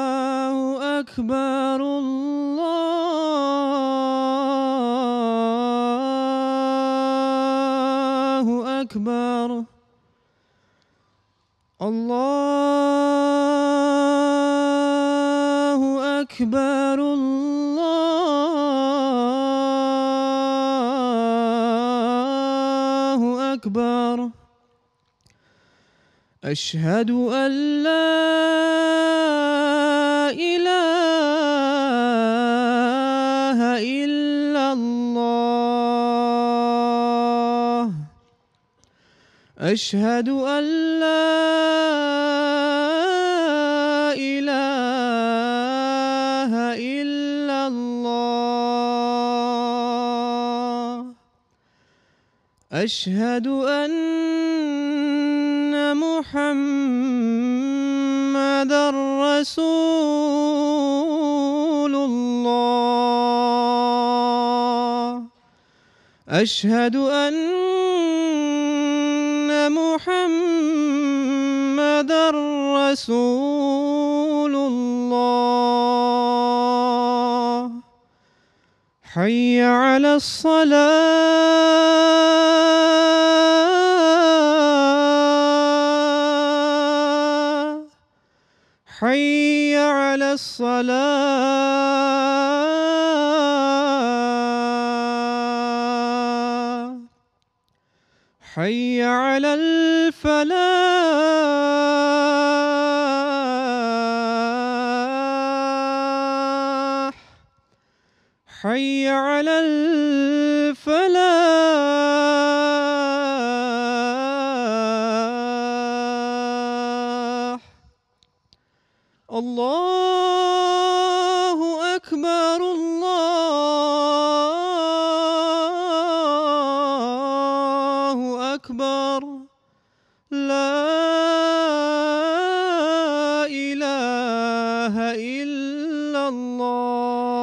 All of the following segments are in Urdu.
الله أكبر الله أكبر الله أكبر الله أكبر أشهد أن لا إله إلا الله أشهد أن لا إله إلا الله أشهد أن محمدًا رسول الله أشهد أن محمدًا رسول الله حي على الصلاة حي على الصلاة حي على الفلاح حي على الفلاح الله أكبر الله أكبر لا إله إلا الله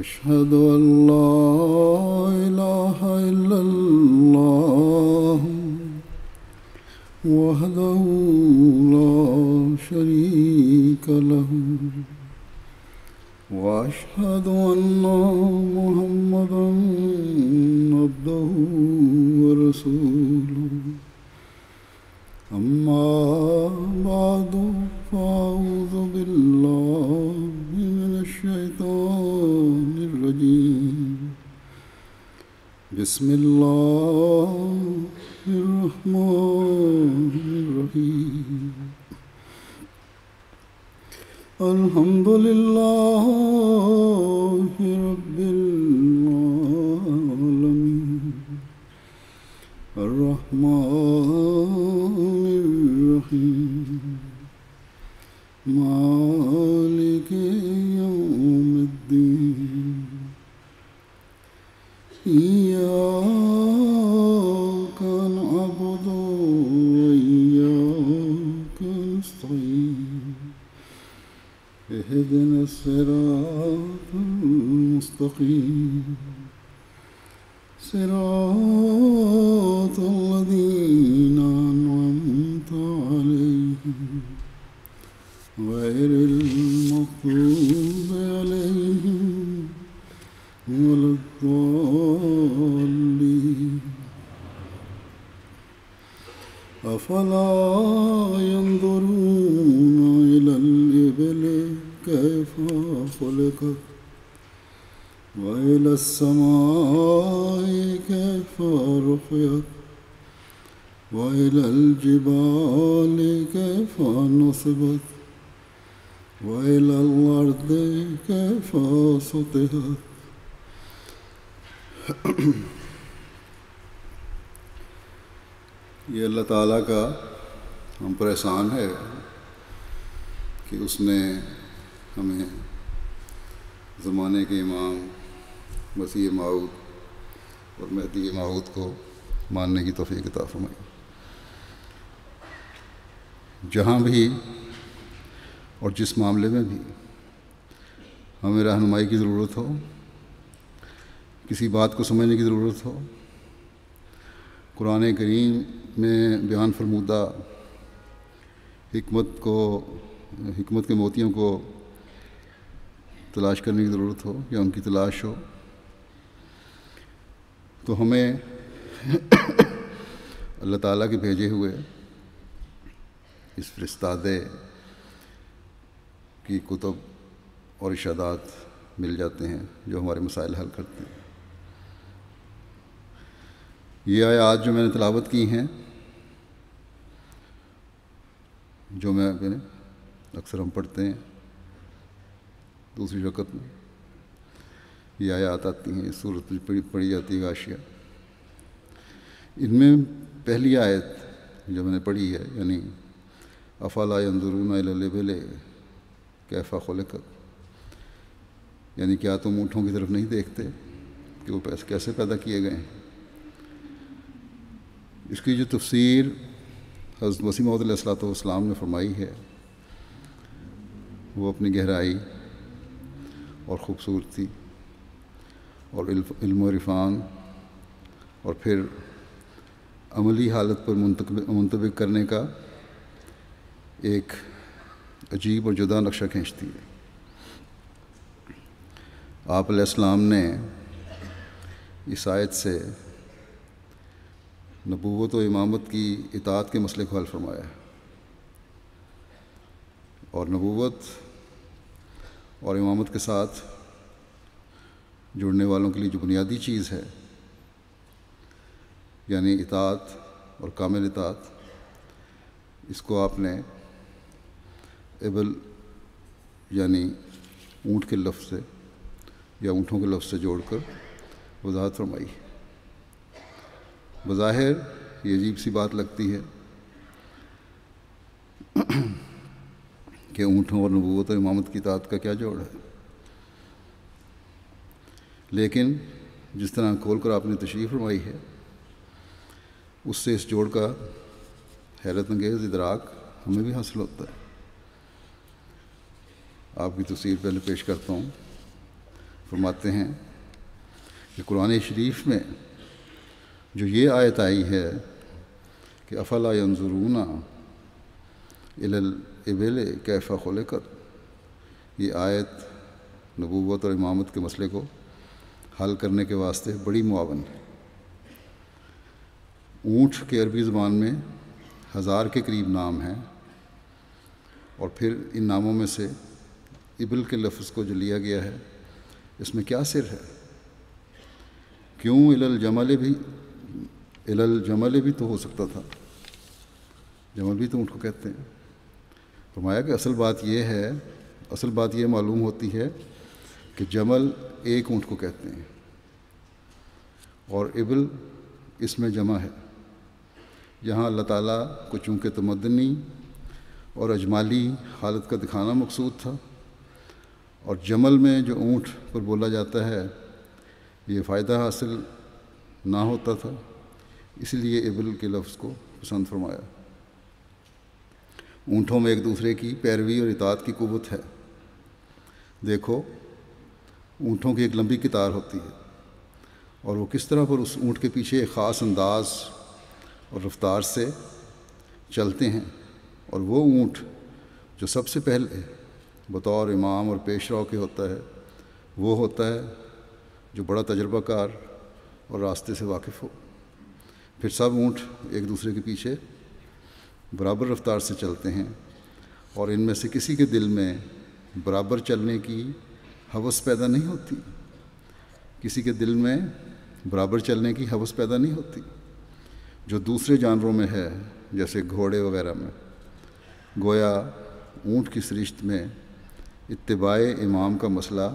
أشهد أن لا إله إلا الله وحده لا شريك له وأشهد أن محمدًا عبده ورسوله أما بعد فأعوذ بالله من الشيطان الرجيم بسم الله الرحمن الرحيم الحمد لله رب العالمين الرحمن الرحيم مالك يوم الدين إياك نعبد وإياك نستعين اهدنا الصراط المستقيم صراط الذين أنعمت عليهم غير المغضوب عليهم ولا الضالين أفلا ينظرون إلى الإبل كيف خلقت وإلى السماء كيف رفعت وإلى الجبال كيف نصبت وإلى الأرض كيف سطحت یہ اللہ تعالیٰ کا ہم پر احسان ہے کہ اس نے ہمیں زمانے کے امام مسیح موعود اور مہدی موعود کو ماننے کی توفیق عطا فرمائی۔ جہاں بھی اور جس معاملے میں بھی ہمیں رہنمائی کی ضرورت ہو، کسی بات کو سمجھنے کی ضرورت ہو، قرآن کریم میں بیان فرمودہ حکمت کے موتیوں کو تلاش کرنے کی ضرورت ہو یا ان کی تلاش ہو، تو ہمیں اللہ تعالیٰ کے بھیجے ہوئے اس فرستادے کی کتب اور ارشادات مل جاتے ہیں جو ہمارے مسائل حل کرتے ہیں۔ یہ آیات جو میں نے تلاوت کی ہیں، جو میں اکثر ہم پڑھتے ہیں دوسری رکعت میں، یہ آیات آتی ہیں، اس صورت میں پڑھی جاتی ہے غاشیہ۔ ان میں پہلی آیت جو میں نے پڑھی ہے، یعنی افلا ینظرون الی الابل کیف خلقت، یعنی کیا تم اونٹوں کی طرف نہیں دیکھتے کہ وہ کیسے پیدا کیے گئے ہیں۔ اس کی جو تفسیر حضرت مسیح موعود علیہ الصلوۃ والسلام نے فرمائی ہے، وہ اپنی گہرائی اور خوبصورتی اور علم و عرفان اور پھر عملی حالت پر منطبق کرنے کا ایک عجیب اور جدا نقشہ کھینچتی ہے۔ آپ علیہ السلام نے اس آیت سے نبوت و امامت کی اطاعت کے مسئلے کو حل فرمایا ہے، اور نبوت اور امامت کے ساتھ جڑنے والوں کے لیے جو بنیادی چیز ہے، یعنی اطاعت اور کامل اطاعت، اس کو آپ نے ابل یعنی اونٹ کے لفظ سے یا اونٹوں کے لفظ سے جوڑ کر وضاحت فرمائی۔ بظاہر یہ عجیب سی بات لگتی ہے کہ اونٹوں اور نبوت اور امامت کی اطاعت کا کیا جوڑ ہے، لیکن جس طرح کھول کر آپ نے تشریح فرمائی ہے، اس سے اس جوڑ کا حیرت انگیز ادراک ہمیں بھی حاصل ہوتا ہے۔ آپ کی تفسیر پہلے پیش کرتا ہوں۔ فرماتے ہیں کہ قرآن شریف میں جو یہ آیت آئی ہے کہ افلا ینظرون الی الابل کیف خلقت، یہ آیت نبوت اور امامت کے مسئلے کو حل کرنے کے واسطے بڑی معاون ہے۔ اونٹ کے عربی زبان میں 1000 کے قریب نام ہیں، اور پھر ان ناموں میں سے ابل کے لفظ کو جو لیا گیا ہے، اس میں کیا سر ہے؟ کیوں الی الجمل بھی تو ہو سکتا تھا، جمل بھی تو اونٹ کو کہتے ہیں۔ فرمایا کہ اصل بات یہ معلوم ہوتی ہے کہ جمل ایک اونٹ کو کہتے ہیں، اور ابل اس میں جمع ہے۔ یہاں اللہ تعالیٰ کو چونکہ تمدنی اور اجمالی حالت کا دکھانا مقصود تھا، اور جمل میں جو اونٹ پر بولا جاتا ہے یہ فائدہ حاصل نہ ہوتا تھا، اس لیے ابل کے لفظ کو پسند فرمایا۔ اونٹوں میں ایک دوسرے کی پیروی اور اطاعت کی قوت ہے۔ دیکھو، اونٹوں کی ایک لمبی قطار ہوتی ہے، اور وہ کس طرح پر اس اونٹ کے پیچھے ایک خاص انداز اور رفتار سے چلتے ہیں، اور وہ اونٹ جو سب سے پہلے بطور امام اور پیش رو کے ہوتا ہے، وہ ہوتا ہے جو بڑا تجربہ کار اور راستے سے واقف ہو۔ پھر سب اونٹ ایک دوسرے کے پیچھے برابر رفتار سے چلتے ہیں، اور ان میں سے کسی کے دل میں برابر چلنے کی ہوس پیدا نہیں ہوتی، کسی کے دل میں برابر چلنے کی ہوس پیدا نہیں ہوتی۔ جو دوسرے جانوروں میں ہے جیسے گھوڑے وغیرہ میں، گویا اونٹ کی سرشت میں اتباع امام کا مسئلہ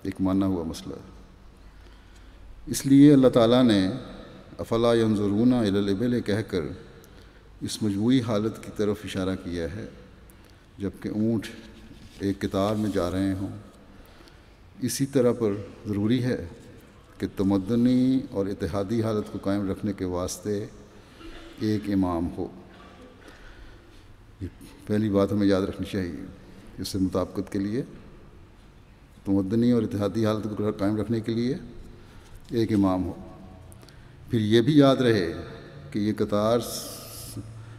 ایک مانا ہوا مسئلہ ہے۔ اس لیے اللہ تعالیٰ نے افلا ینظرون الی الابل کہہ کر اس مجموعی حالت کی طرف اشارہ کیا ہے جب کہ اونٹ ایک قطار میں جا رہے ہوں۔ اسی طرح پر ضروری ہے کہ تمدنی اور اتحادی حالت کو قائم رکھنے کے واسطے ایک امام ہو۔ یہ پہلی بات ہمیں یاد رکھنی چاہیے۔ اس سے مطابقت کے لیے تمدنی اور اتحادی حالت کو قائم رکھنے کے لیے ایک امام ہو۔ پھر یہ بھی یاد رہے کہ یہ قطار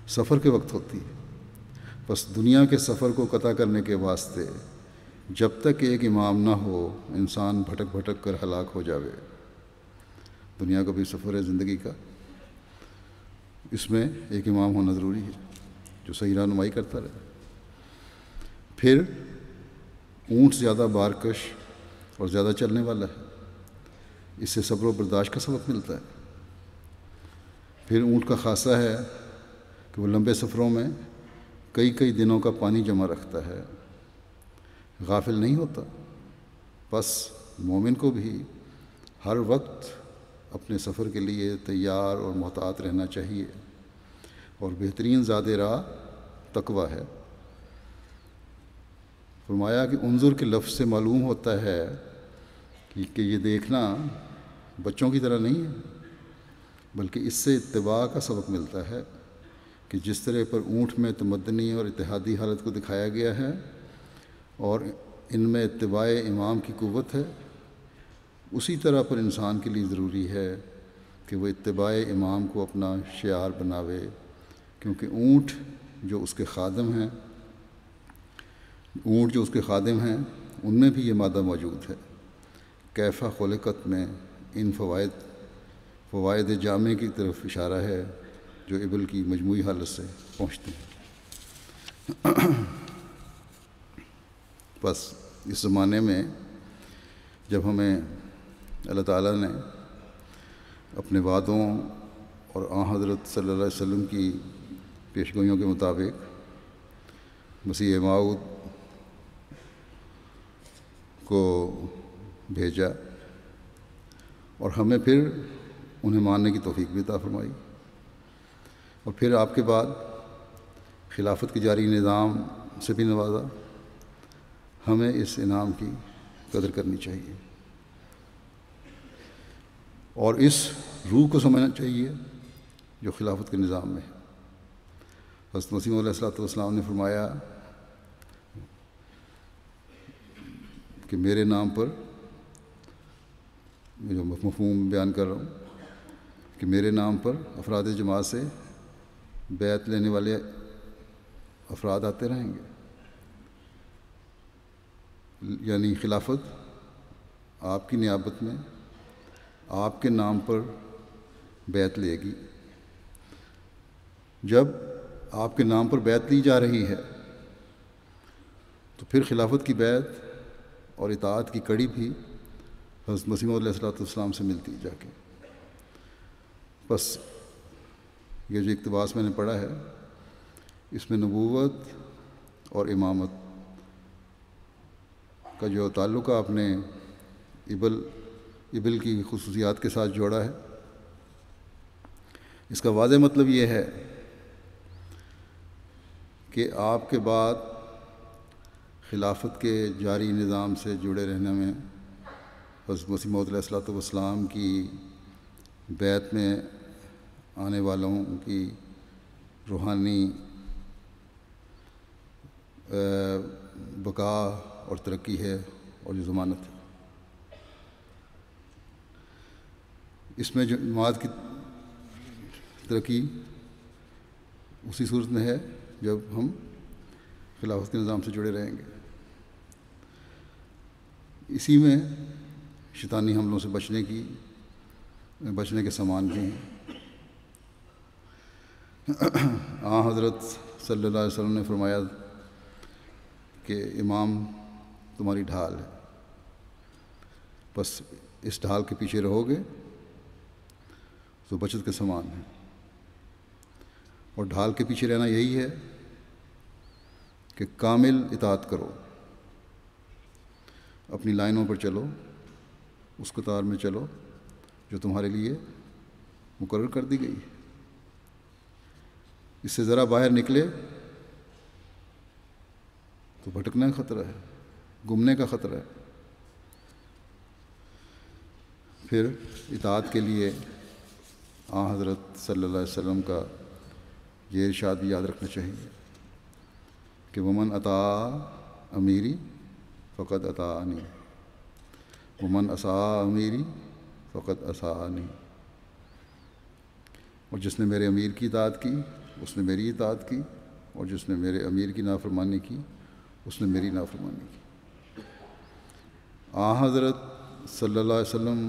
سفر کے وقت ہوتی ہے، بس دنیا کے سفر کو قطع کرنے کے واسطے جب تک ایک امام نہ ہو انسان بھٹک بھٹک کر ہلاک ہو جاوے۔ دنیا کا بھی سفر ہے زندگی کا، اس میں ایک امام ہونا ضروری ہے جو صحیح رہنمائی کرتا رہے۔ پھر اونٹ زیادہ بارکش اور زیادہ چلنے والا ہے، اس سے صبر و برداشت کا سبق ملتا ہے۔ پھر اونٹ کا خاصہ ہے کہ وہ لمبے سفروں میں کئی دنوں کا پانی جمع رکھتا ہے، غافل نہیں ہوتا۔ بس مومن کو بھی ہر وقت اپنے سفر کے لیے تیار اور محتاط رہنا چاہیے، اور بہترین زاد راہ تقویٰ ہے۔ فرمایا کہ انظر کے لفظ سے معلوم ہوتا ہے کہ یہ دیکھنا بچوں کی طرح نہیں ہے، بلکہ اس سے اتباع کا سبق ملتا ہے کہ جس طرح پر اونٹ میں تمدنی اور اتحادی حالت کو دکھایا گیا ہے اور ان میں اتباع امام کی قوت ہے، اسی طرح پر انسان کے لیے ضروری ہے کہ وہ اتباع امام کو اپنا شعار بناوے، کیونکہ اونٹ جو اس کے خادم ہیں ان میں بھی یہ مادہ موجود ہے۔ کیفہ خلقت میں ان فوائد جامع کی طرف اشارہ ہے جو ابل کی مجموعی حالت سے پہنچتے ہیں۔ بس اس زمانے میں جب ہمیں اللہ تعالیٰ نے اپنے وعدوں اور حضرت صلی اللہ علیہ وسلم کی پیشگوئیوں کے مطابق مسیح موعود کو بھیجا اور ہمیں پھر انہیں ماننے کی توفیق بھی عطا فرمائی، اور پھر آپ کے بعد خلافت کی جاری نظام سے بھی نوازا، ہمیں اس انعام کی قدر کرنی چاہیے اور اس روح کو سمجھنا چاہیے جو خلافت کے نظام میں ہے۔ حضرت مسیح علیہ الصلوۃ والسلام نے فرمایا کہ میرے نام پر، میں جو مفہوم بیان کر رہا ہوں، کہ میرے نام پر افراد جماعت سے بیعت لینے والے افراد آتے رہیں گے، یعنی خلافت آپ کی نیابت میں آپ کے نام پر بیعت لے گی۔ جب آپ کے نام پر بیعت لی جا رہی ہے تو پھر خلافت کی بیعت اور اطاعت کی کڑی بھی حضرت مسیح علیہ الصلوۃ والسلام سے ملتی جا کے۔ بس یہ جو اقتباس میں نے پڑھا ہے اس میں نبوت اور امامت کا جو تعلق آپ نے ابل کی خصوصیات کے ساتھ جوڑا ہے، اس کا واضح مطلب یہ ہے کہ آپ کے بعد خلافت کے جاری نظام سے جڑے رہنے میں حضرت مسیح موعود علیہ الصلوۃ والسلام کی بیعت میں آنے والوں کی روحانی بقا اور ترقی ہے اور جو ضمانت ہے۔ اس میں جو جماعت کی ترقی اسی صورت میں ہے جب ہم خلافت کے نظام سے جڑے رہیں گے۔ اسی میں شیطانی حملوں سے بچنے کے سامان بھی ہیں۔ حضرت صلی اللہ علیہ وسلم نے فرمایا کہ امام تمہاری ڈھال ہے، بس اس ڈھال کے پیچھے رہو گے تو بچت کے سامان ہے۔ اور ڈھال کے پیچھے رہنا یہی ہے کہ کامل اطاعت کرو، اپنی لائنوں پر چلو، اس قطار میں چلو جو تمہارے لیے مقرر کر دی گئی ہے۔ اس سے ذرا باہر نکلے تو بھٹکنے کا خطرہ ہے، گمنے کا خطرہ ہے۔ پھر اطاعت کے لیے حضرت صلی اللہ علیہ وسلم کا یہ ارشاد بھی یاد رکھنا چاہیے کہ ومن اطاع امیری فقد اطاعنی ومن عصا امیری فقد عصانی، اور جس نے میرے امیر کی اطاعت کی اس نے میری اطاعت کی، اور جس نے میرے امیر کی نافرمانی کی اس نے میری نافرمانی کی۔ حضرت صلی اللہ علیہ وسلم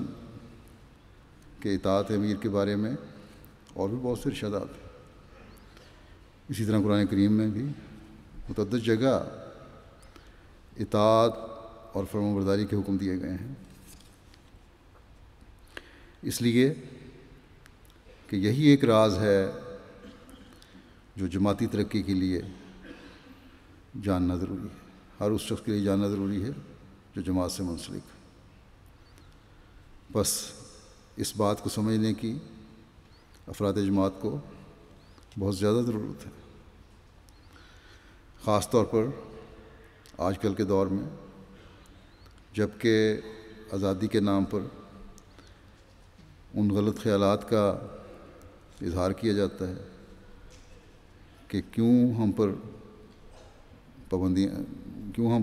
کے اطاعت امیر کے بارے میں اور بھی بہت سے ارشادات ہیں۔ اسی طرح قرآن کریم میں بھی متعدد جگہ اطاعت اور فرمانبرداری کے حکم دیے گئے ہیں، اس لیے کہ یہی ایک راز ہے جو جماعتی ترقی کے لیے جاننا ضروری ہے، ہر اس شخص کے لیے جاننا ضروری ہے جو جماعت سے منسلک ہے۔ بس اس بات کو سمجھنے کی افراد جماعت کو بہت زیادہ ضرورت ہے، خاص طور پر آج کل کے دور میں، جب کہ آزادی کے نام پر ان غلط خیالات کا اظہار کیا جاتا ہے کہ کیوں ہم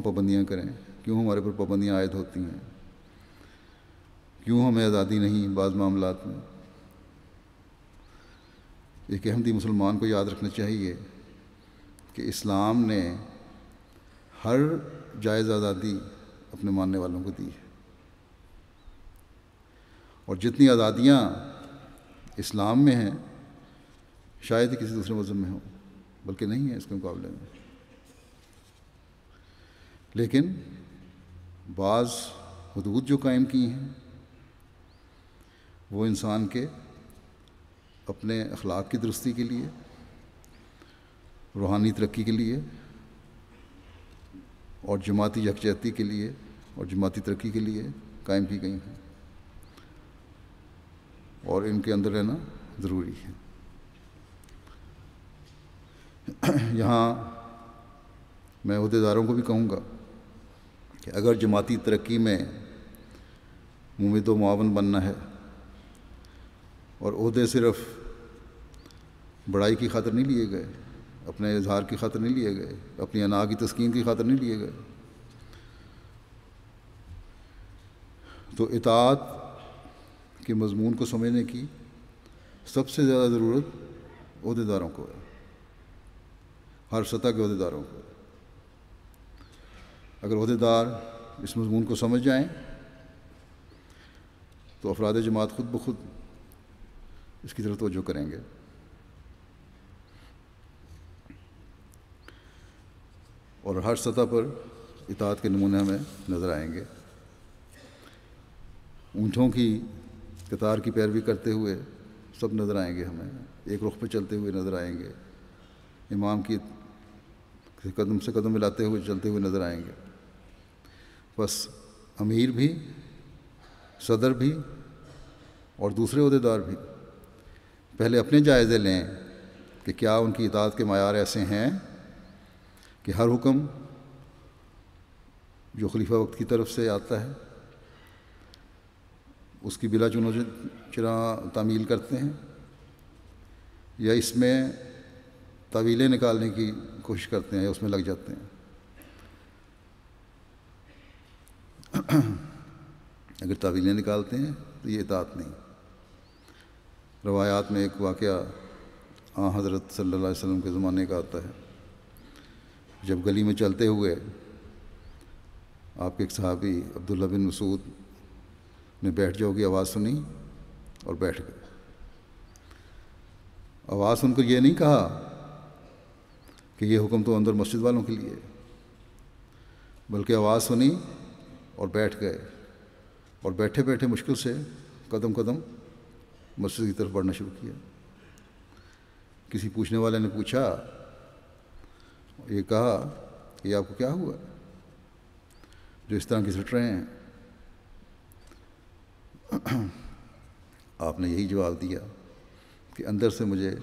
پابندیاں کریں، کیوں ہمارے پر پابندیاں عائد ہوتی ہیں، کیوں ہمیں آزادی نہیں بعض معاملات میں۔ ایک احمدی مسلمان کو یاد رکھنا چاہیے کہ اسلام نے ہر جائز آزادی اپنے ماننے والوں کو دی ہے، اور جتنی آزادیاں اسلام میں ہیں شاید ہی کسی دوسرے مذہب میں ہوں، بلکہ نہیں ہیں اس کے مقابلے میں۔ لیکن بعض حدود جو قائم کی ہیں وہ انسان کے اپنے اخلاق کی درستی کے لیے، روحانی ترقی کے لیے، اور جماعتی یکجہتی کے لیے اور جماعتی ترقی کے لیے قائم کی گئی ہیں، اور ان کے اندر رہنا ضروری ہے۔ یہاں میں عہدیداروں کو بھی کہوں گا کہ اگر جماعتی ترقی میں ممد و معاون بننا ہے اور عہدے صرف بڑائی کی خاطر نہیں لیے گئے، اپنے اظہار کی خاطر نہیں لیے گئے، اپنی انا کی تسکین کی خاطر نہیں لیے گئے، تو اطاعت کے مضمون کو سمجھنے کی سب سے زیادہ ضرورت عہدیداروں کو ہے، ہر سطح کے عہدیداروں کو۔ اگر عہدیدار اس مضمون کو سمجھ جائیں تو افراد جماعت خود بخود اس کی طرف توجہ کریں گے۔ اور ہر سطح پر اطاعت کے نمونے ہمیں نظر آئیں گے۔ اونٹوں کی قطار کی پیروی کرتے ہوئے سب نظر آئیں گے، ہمیں ایک رخ پہ چلتے ہوئے نظر آئیں گے، امام کی قدم سے قدم ملاتے ہوئے چلتے ہوئے نظر آئیں گے۔ بس امیر بھی، صدر بھی اور دوسرے عہدیدار بھی پہلے اپنے جائزے لیں کہ کیا ان کی اطاعت کے معیار ایسے ہیں کہ ہر حکم جو خلیفہ وقت کی طرف سے آتا ہے اس کی بلا چنو چرا تعمیل کرتے ہیں، یا اس میں تعویلیں نکالنے کی کوشش کرتے ہیں یا اس میں لگ جاتے ہیں۔ اگر تعویلیں نکالتے ہیں تو یہ اطاعت نہیں۔ روایات میں ایک واقعہ حضرت صلی اللہ علیہ وسلم کے زمانے کا آتا ہے، جب گلی میں چلتے ہوئے آپ کے ایک صحابی عبداللہ بن مسعود نے بیٹھ جاؤ کی آواز سنی اور بیٹھ گئے۔ آواز سن کر یہ نہیں کہا کہ یہ حکم تو اندر مسجد والوں کے لیے، بلکہ آواز سنی اور بیٹھ گئے، اور بیٹھے بیٹھے مشکل سے قدم قدم مسجد کی طرف بڑھنا شروع کیا۔ کسی پوچھنے والے نے پوچھا، یہ کہا کہ یہ آپ کو کیا ہوا جو اس طرح گھسٹ رہے ہیں؟ آپ نے یہی جواب دیا کہ اندر سے مجھے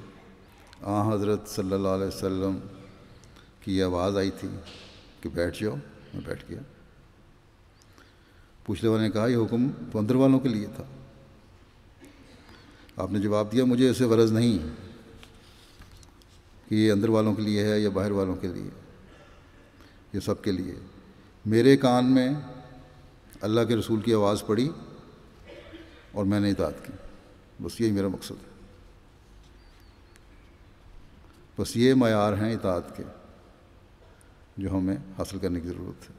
حضرت صلی اللہ علیہ وسلم کی یہ آواز آئی تھی کہ بیٹھ جاؤ، میں بیٹھ گیا۔ پوچھنے والے نے کہا یہ حکم تو اندر والوں کے لیے تھا۔ آپ نے جواب دیا مجھے اسے غرض نہیں کہ یہ اندر والوں کے لیے ہے یا باہر والوں کے لیے، یہ سب کے لیے۔ میرے کان میں اللہ کے رسول کی آواز پڑی اور میں نے اطاعت کی، بس یہی میرا مقصد ہے۔ بس یہ معیار ہیں اطاعت کے جو ہمیں حاصل کرنے کی ضرورت ہے۔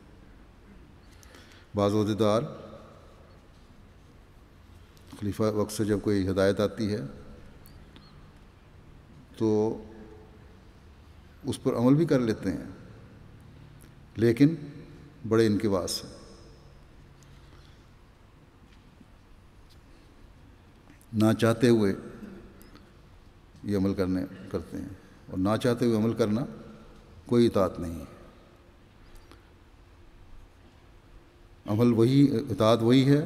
بعض عہدیدار خلیفہ وقت سے جب کوئی ہدایت آتی ہے تو اس پر عمل بھی کر لیتے ہیں، لیکن بڑے انکباس سے، نہ چاہتے ہوئے یہ عمل کرتے ہیں، اور نہ چاہتے ہوئے عمل کرنا کوئی اطاعت نہیں ہے۔ اطاعت وہی ہے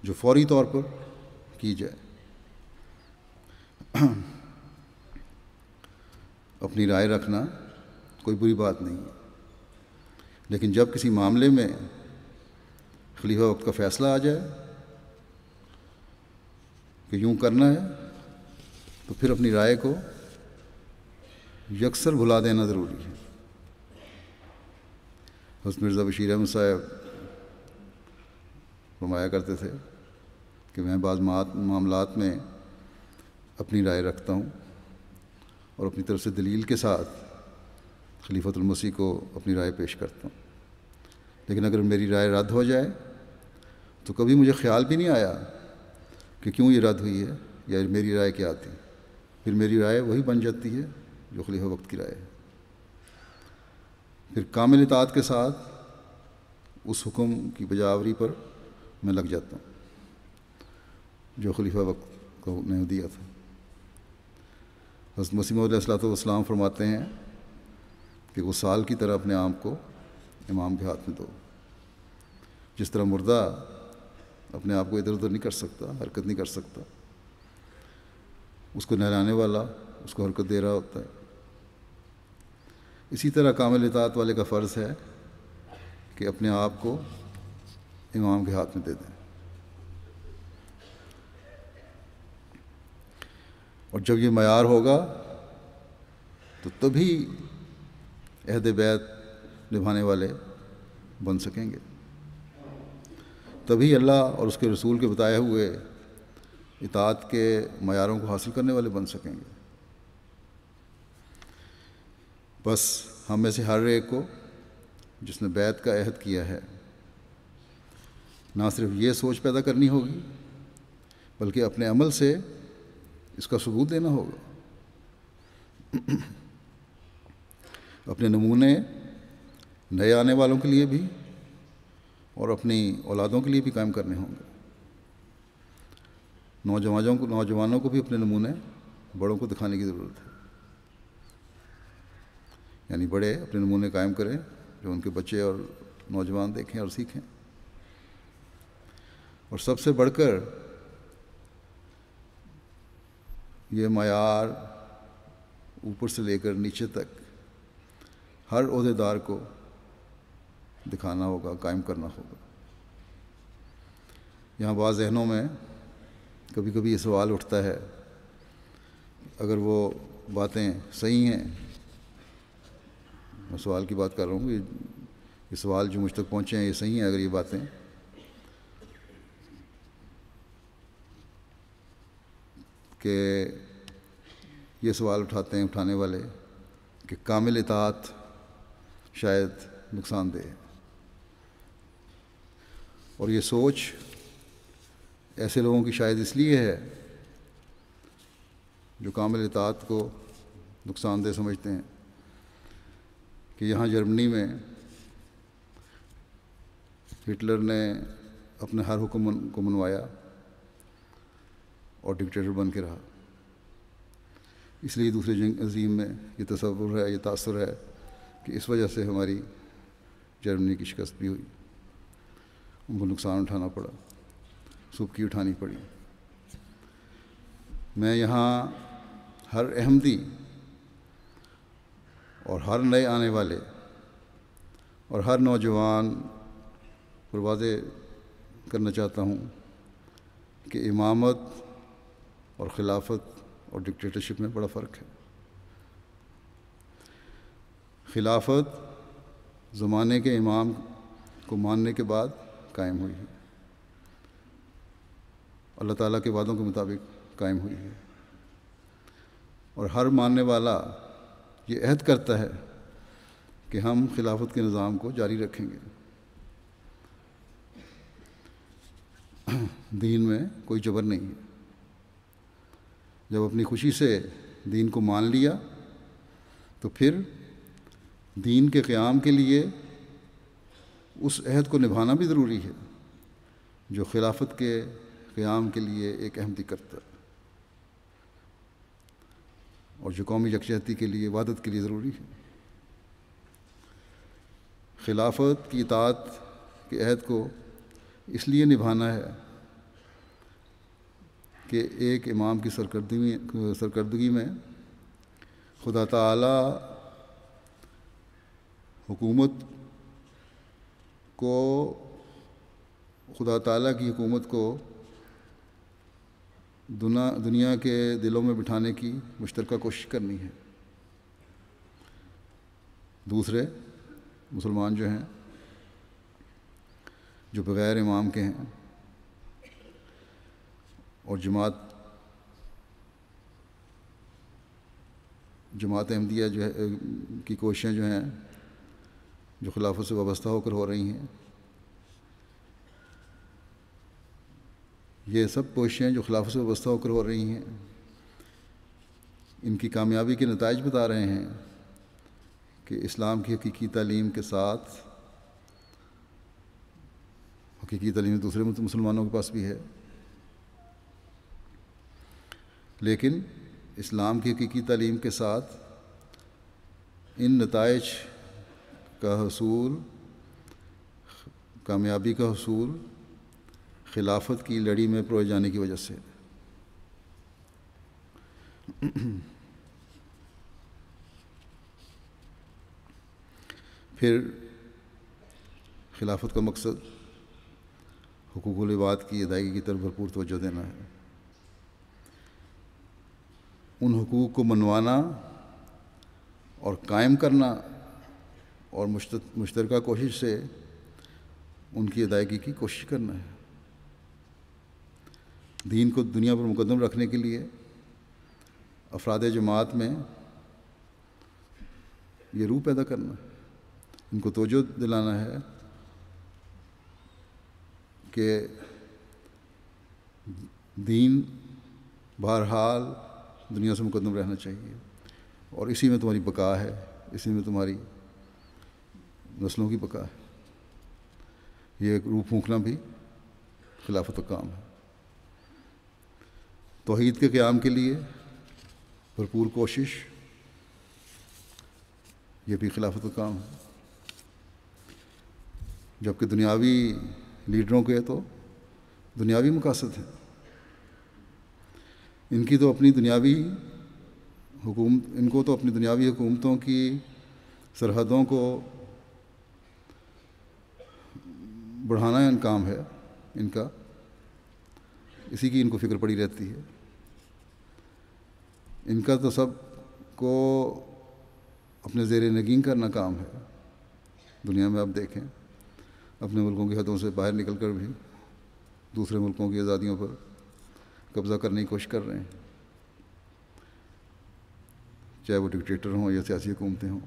جو فوری طور پر کی جائے۔ اپنی رائے رکھنا کوئی بری بات نہیں ہے، لیکن جب کسی معاملے میں خلیفہ وقت کا فیصلہ آ جائے کہ یوں کرنا ہے تو پھر اپنی رائے کو یکسر بھلا دینا ضروری ہے۔ حضرت مرزا بشیر احمد صاحب فرمایا کرتے تھے کہ میں بعض معاملات میں اپنی رائے رکھتا ہوں اور اپنی طرف سے دلیل کے ساتھ خلیفۃ المسیح کو اپنی رائے پیش کرتا ہوں، لیکن اگر میری رائے رد ہو جائے تو کبھی مجھے خیال بھی نہیں آیا کہ کیوں یہ رد ہوئی ہے یا میری رائے کیا تھی، پھر میری رائے وہی بن جاتی ہے جو خلیفہ وقت کی رائے ہے۔ پھر کامل اطاعت کے ساتھ اس حکم کی بجاوری پر میں لگ جاتا ہوں جو خلیفہ وقت کو نے دیا تھا۔ حضرت مسیح موعود علیہ الصلوۃ والسلام فرماتے ہیں کہ وہ سال کی طرح اپنے آپ کو امام کے ہاتھ میں دو۔ جس طرح مردہ اپنے آپ کو ادھر ادھر نہیں کر سکتا، حرکت نہیں کر سکتا، اس کو نہلانے والا اس کو حرکت دے رہا ہوتا ہے، اسی طرح کامل اطاعت والے کا فرض ہے کہ اپنے آپ کو امام کے ہاتھ میں دے دیں۔ اور جب یہ معیار ہوگا تو تبھی عہد بیعت نبھانے والے بن سکیں گے، تبھی اللہ اور اس کے رسول کے بتائے ہوئے اطاعت کے معیاروں کو حاصل کرنے والے بن سکیں گے۔ بس ہم میں سے ہر ایک کو جس نے بیعت کا عہد کیا ہے نہ صرف یہ سوچ پیدا کرنی ہوگی بلکہ اپنے عمل سے اس کا ثبوت دینا ہوگا۔ اپنے نمونے نئے آنے والوں کے لیے بھی اور اپنی اولادوں کے لیے بھی قائم کرنے ہوں گے۔ نوجوانوں کو بھی اپنے نمونے بڑوں کو دکھانے کی ضرورت ہے، یعنی بڑے اپنے نمونے قائم کریں جو ان کے بچے اور نوجوان دیکھیں اور سیکھیں۔ اور سب سے بڑھ کر یہ معیار اوپر سے لے کر نیچے تک ہر عہدیدار کو دکھانا ہوگا، قائم کرنا ہوگا۔ یہاں بعض ذہنوں میں کبھی کبھی یہ سوال اٹھتا ہے اگر وہ باتیں صحیح ہیں، میں سوال کی بات کر رہا ہوں، یہ سوال جو مجھ تک پہنچے ہیں یہ صحیح ہیں اگر یہ باتیں، کہ یہ سوال اٹھانے والے کہ کامل اطاعت شاید نقصان دہ ہے، اور یہ سوچ ایسے لوگوں کی شاید اس لیے ہے جو کامل اطاعت کو نقصان دہ سمجھتے ہیں کہ یہاں جرمنی میں ہٹلر نے اپنے ہر حکم کو منوایا اور ڈکٹیٹر بن کے رہا، اس لیے دوسرے جنگ عظیم میں یہ تصور ہے، یہ تاثر ہے کہ اس وجہ سے ہماری جرمنی کی شکست بھی ہوئی، ان کو نقصان اٹھانا پڑا، سبکی اٹھانی پڑی۔ میں یہاں ہر احمدی اور ہر نئے آنے والے اور ہر نوجوان پر واضح کرنا چاہتا ہوں کہ امامت اور خلافت اور ڈکٹیٹرشپ میں بڑا فرق ہے۔ خلافت زمانے کے امام کو ماننے کے بعد قائم ہوئی ہے، اللہ تعالیٰ کے وعدوں کے مطابق قائم ہوئی ہے، اور ہر ماننے والا یہ عہد کرتا ہے کہ ہم خلافت کے نظام کو جاری رکھیں گے۔ دین میں کوئی جبر نہیں ہے۔ جب اپنی خوشی سے دین کو مان لیا تو پھر دین کے قیام کے لیے اس عہد کو نبھانا بھی ضروری ہے جو خلافت کے قیام کے لیے ایک احمدی کرتا ہے، اور جو قومی یکجہتی کے لیے، وحدت کے لیے ضروری ہے۔ خلافت کی اطاعت کے عہد کو اس لیے نبھانا ہے کہ ایک امام کی سرکردگی میں خدا تعالی کی حکومت کو دنیا کے دلوں میں بٹھانے کی مشترکہ کوشش کرنی ہے۔ دوسرے مسلمان جو ہیں، جو بغیر امام کے ہیں، اور جماعت احمدیہ جو ہے کی کوششیں جو ہیں، جو خلافت سے وابستہ ہو کر ہو رہی ہیں، یہ سب کوششیں جو خلافت سے وابستہ ہو کر ہو رہی ہیں، ان کی کامیابی کے نتائج بتا رہے ہیں کہ اسلام کی حقیقی تعلیم کے ساتھ، حقیقی تعلیم دوسرے مسلمانوں کے پاس بھی ہے، لیکن اسلام کی حقیقی تعلیم کے ساتھ ان نتائج کا حصول، کامیابی کا حصول خلافت کی لڑی میں پروئے جانے کی وجہ سے۔ پھر خلافت کا مقصد حقوق العباد کی ادائیگی کی طرف بھرپور توجہ دینا ہے، ان حقوق کو منوانا اور قائم کرنا، اور مشترکہ کوشش سے ان کی ادائیگی کی کوشش کرنا ہے۔ دین کو دنیا پر مقدم رکھنے کے لیے افراد جماعت میں یہ روح پیدا کرنا ہے، ان کو توجہ دلانا ہے کہ دین بہرحال دنیا سے مقدم رہنا چاہیے، اور اسی میں تمہاری بقا ہے، اسی میں تمہاری نسلوں کی بقا ہے۔ یہ ایک روح پھونکنا بھی خلافت کا کام ہے۔ توحید کے قیام کے لیے بھرپور کوشش، یہ بھی خلافت کا کام ہے۔ جبکہ دنیاوی لیڈروں کے تو دنیاوی مقاصد ہیں، ان کو تو اپنی دنیاوی حکومتوں کی سرحدوں کو بڑھانا کام ہے ان کا، اسی کی ان کو فکر پڑی رہتی ہے۔ ان کا تو سب کو اپنے زیر نگین کرنا کام ہے۔ دنیا میں آپ دیکھیں، اپنے ملکوں کی حدوں سے باہر نکل کر بھی دوسرے ملکوں کی آزادیوں پر قبضہ کرنے کی کوشش کر رہے ہیں، چاہے وہ ڈکٹیٹر ہوں یا سیاسی حکومتیں ہوں۔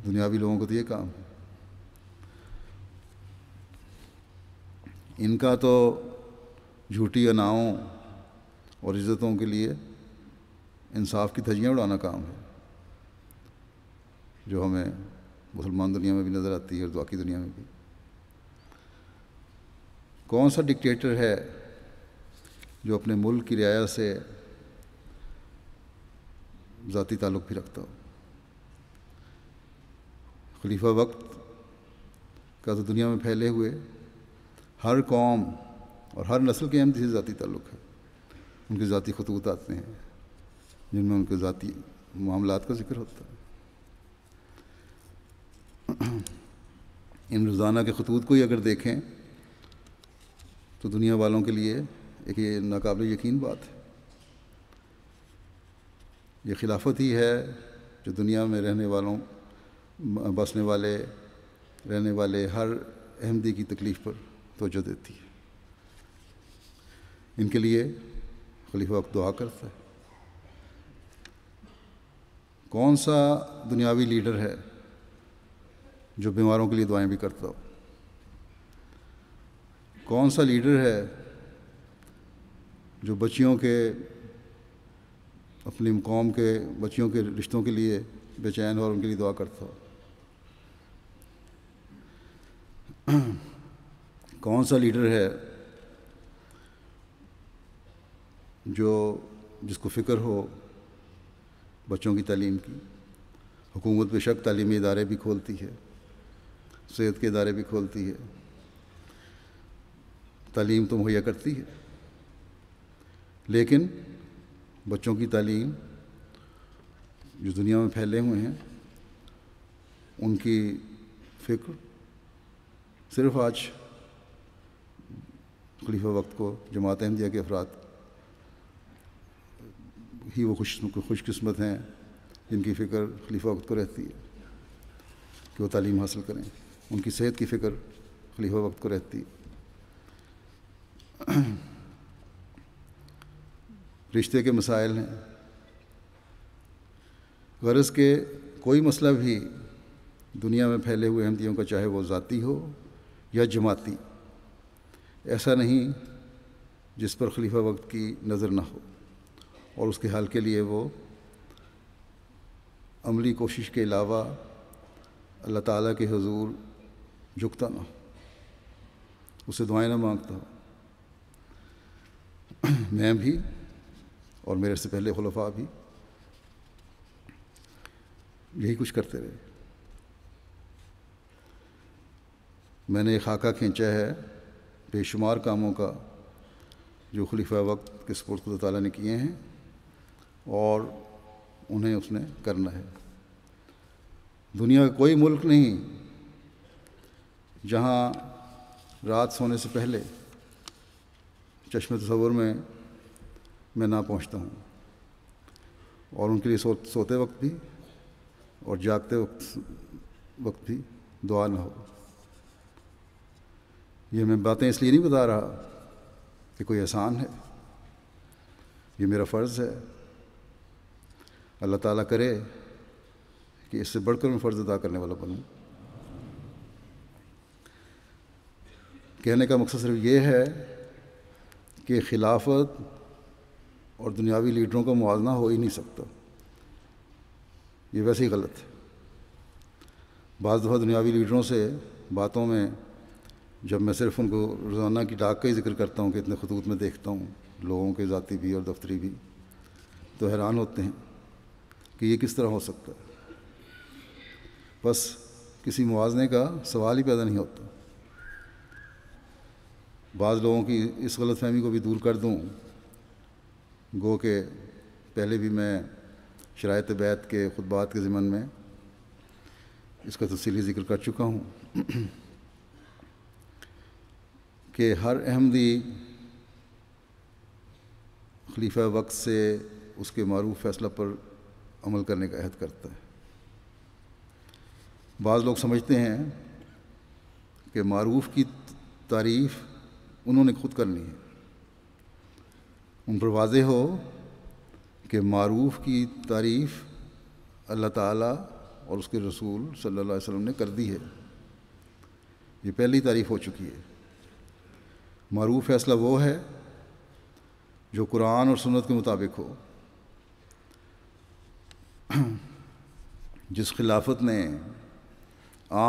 دنیاوی لوگوں کو تو یہ کام ہے۔ ان کا تو جھوٹی اناؤں اور عزتوں کے لیے انصاف کی دھجیاں اڑانا کام ہے، جو ہمیں مسلمان دنیا میں بھی نظر آتی ہے اور باقی دنیا میں بھی۔ کون سا ڈکٹیٹر ہے جو اپنے ملک کی رعایا سے ذاتی تعلق بھی رکھتا ہو۔ خلیفہ وقت کا تو دنیا میں پھیلے ہوئے ہر قوم اور ہر نسل کے احمدی سے ذاتی تعلق ہے۔ ان کے ذاتی خطوط آتے ہیں جن میں ان کے ذاتی معاملات کا ذکر ہوتا ہے۔ ان روزانہ کے خطوط کو ہی اگر دیکھیں تو دنیا والوں کے لیے ایک یہ ناقابل یقین بات ہے۔ یہ خلافت ہی ہے جو دنیا میں رہنے والوں بسنے والے رہنے والے ہر احمدی کی تکلیف پر توجہ دیتی ہے۔ ان کے لیے خلیفہ وقت دعا کرتا ہے۔ کون سا دنیاوی لیڈر ہے جو بیماروں کے لیے دعائیں بھی کرتا ہو؟ کون سا لیڈر ہے جو بچیوں کے اپنی قوم کے بچیوں کے رشتوں کے لیے بے چین اور ان کے لیے دعا کرتا ہو؟ کون سا لیڈر ہے جس کو فکر ہو بچوں کی تعلیم کی؟ حکومت بے شک تعلیمی ادارے بھی کھولتی ہے، صحت کے ادارے بھی کھولتی ہے، تعلیم تو مہیا کرتی ہے، لیکن بچوں کی تعلیم جو دنیا میں پھیلے ہوئے ہیں ان کی فکر صرف آج خلیفہ وقت کو جماعت احمدیہ کے افراد ہی وہ خوش قسمت ہیں جن کی فکر خلیفہ وقت کو رہتی ہے کہ وہ تعلیم حاصل کریں۔ ان کی صحت کی فکر خلیفہ وقت کو رہتی ہے۔ رشتے کے مسائل ہیں، غرض کہ کوئی مسئلہ بھی دنیا میں پھیلے ہوئے احمدیوں کا، چاہے وہ ذاتی ہو یا جماعتی، ایسا نہیں جس پر خلیفہ وقت کی نظر نہ ہو اور اس کے حل کے لیے وہ عملی کوشش کے علاوہ اللہ تعالیٰ کے حضور جھکتا نہ ہو، اسے دعائیں نہ مانگتا ہو۔ میں بھی اور میرے سے پہلے خلفاء بھی یہی کچھ کرتے رہے۔ میں نے ایک خاکہ کھینچا ہے بے شمار کاموں کا جو خلیفہ وقت کے سپرد خدا تعالیٰ نے کیے ہیں اور انہیں اس نے کرنا ہے۔ دنیا کا کوئی ملک نہیں جہاں رات سونے سے پہلے چشم تصور میں نہ پہنچتا ہوں اور ان کے لیے سوتے وقت بھی اور جاگتے وقت بھی دعا نہ ہو۔ یہ میں باتیں اس لیے نہیں بتا رہا کہ کوئی احسان ہے، یہ میرا فرض ہے۔ اللہ تعالیٰ کرے کہ اس سے بڑھ کر میں فرض ادا کرنے والا بنوں۔ کہنے کا مقصد صرف یہ ہے کہ خلافت اور دنیاوی لیڈروں کا موازنہ ہو ہی نہیں سکتا، یہ ویسے ہی غلط ہے۔ بعض دفعہ دنیاوی لیڈروں سے باتوں میں جب میں صرف ان کو روزانہ کی ڈاک کا ہی ذکر کرتا ہوں کہ اتنے خطوط میں دیکھتا ہوں، لوگوں کے ذاتی بھی اور دفتری بھی، تو حیران ہوتے ہیں کہ یہ کس طرح ہو سکتا ہے۔ بس کسی موازنے کا سوال ہی پیدا نہیں ہوتا۔ بعض لوگوں کی اس غلط فہمی کو بھی دور کر دوں، گو کہ پہلے بھی میں شرائط بیعت کے خطبات کے ضمن میں اس کا تفصیلی ذکر کر چکا ہوں کہ ہر احمدی خلیفہ وقت سے اس کے معروف فیصلہ پر عمل کرنے کا عہد کرتا ہے۔ بعض لوگ سمجھتے ہیں کہ معروف کی تعریف انہوں نے خود کرنی ہے۔ ان پر واضح ہو کہ معروف کی تعریف اللہ تعالیٰ اور اس کے رسول صلی اللہ علیہ وسلم نے کر دی ہے، یہ پہلی تعریف ہو چکی ہے۔ معروف فیصلہ وہ ہے جو قرآن اور سنت کے مطابق ہو۔ جس خلافت نے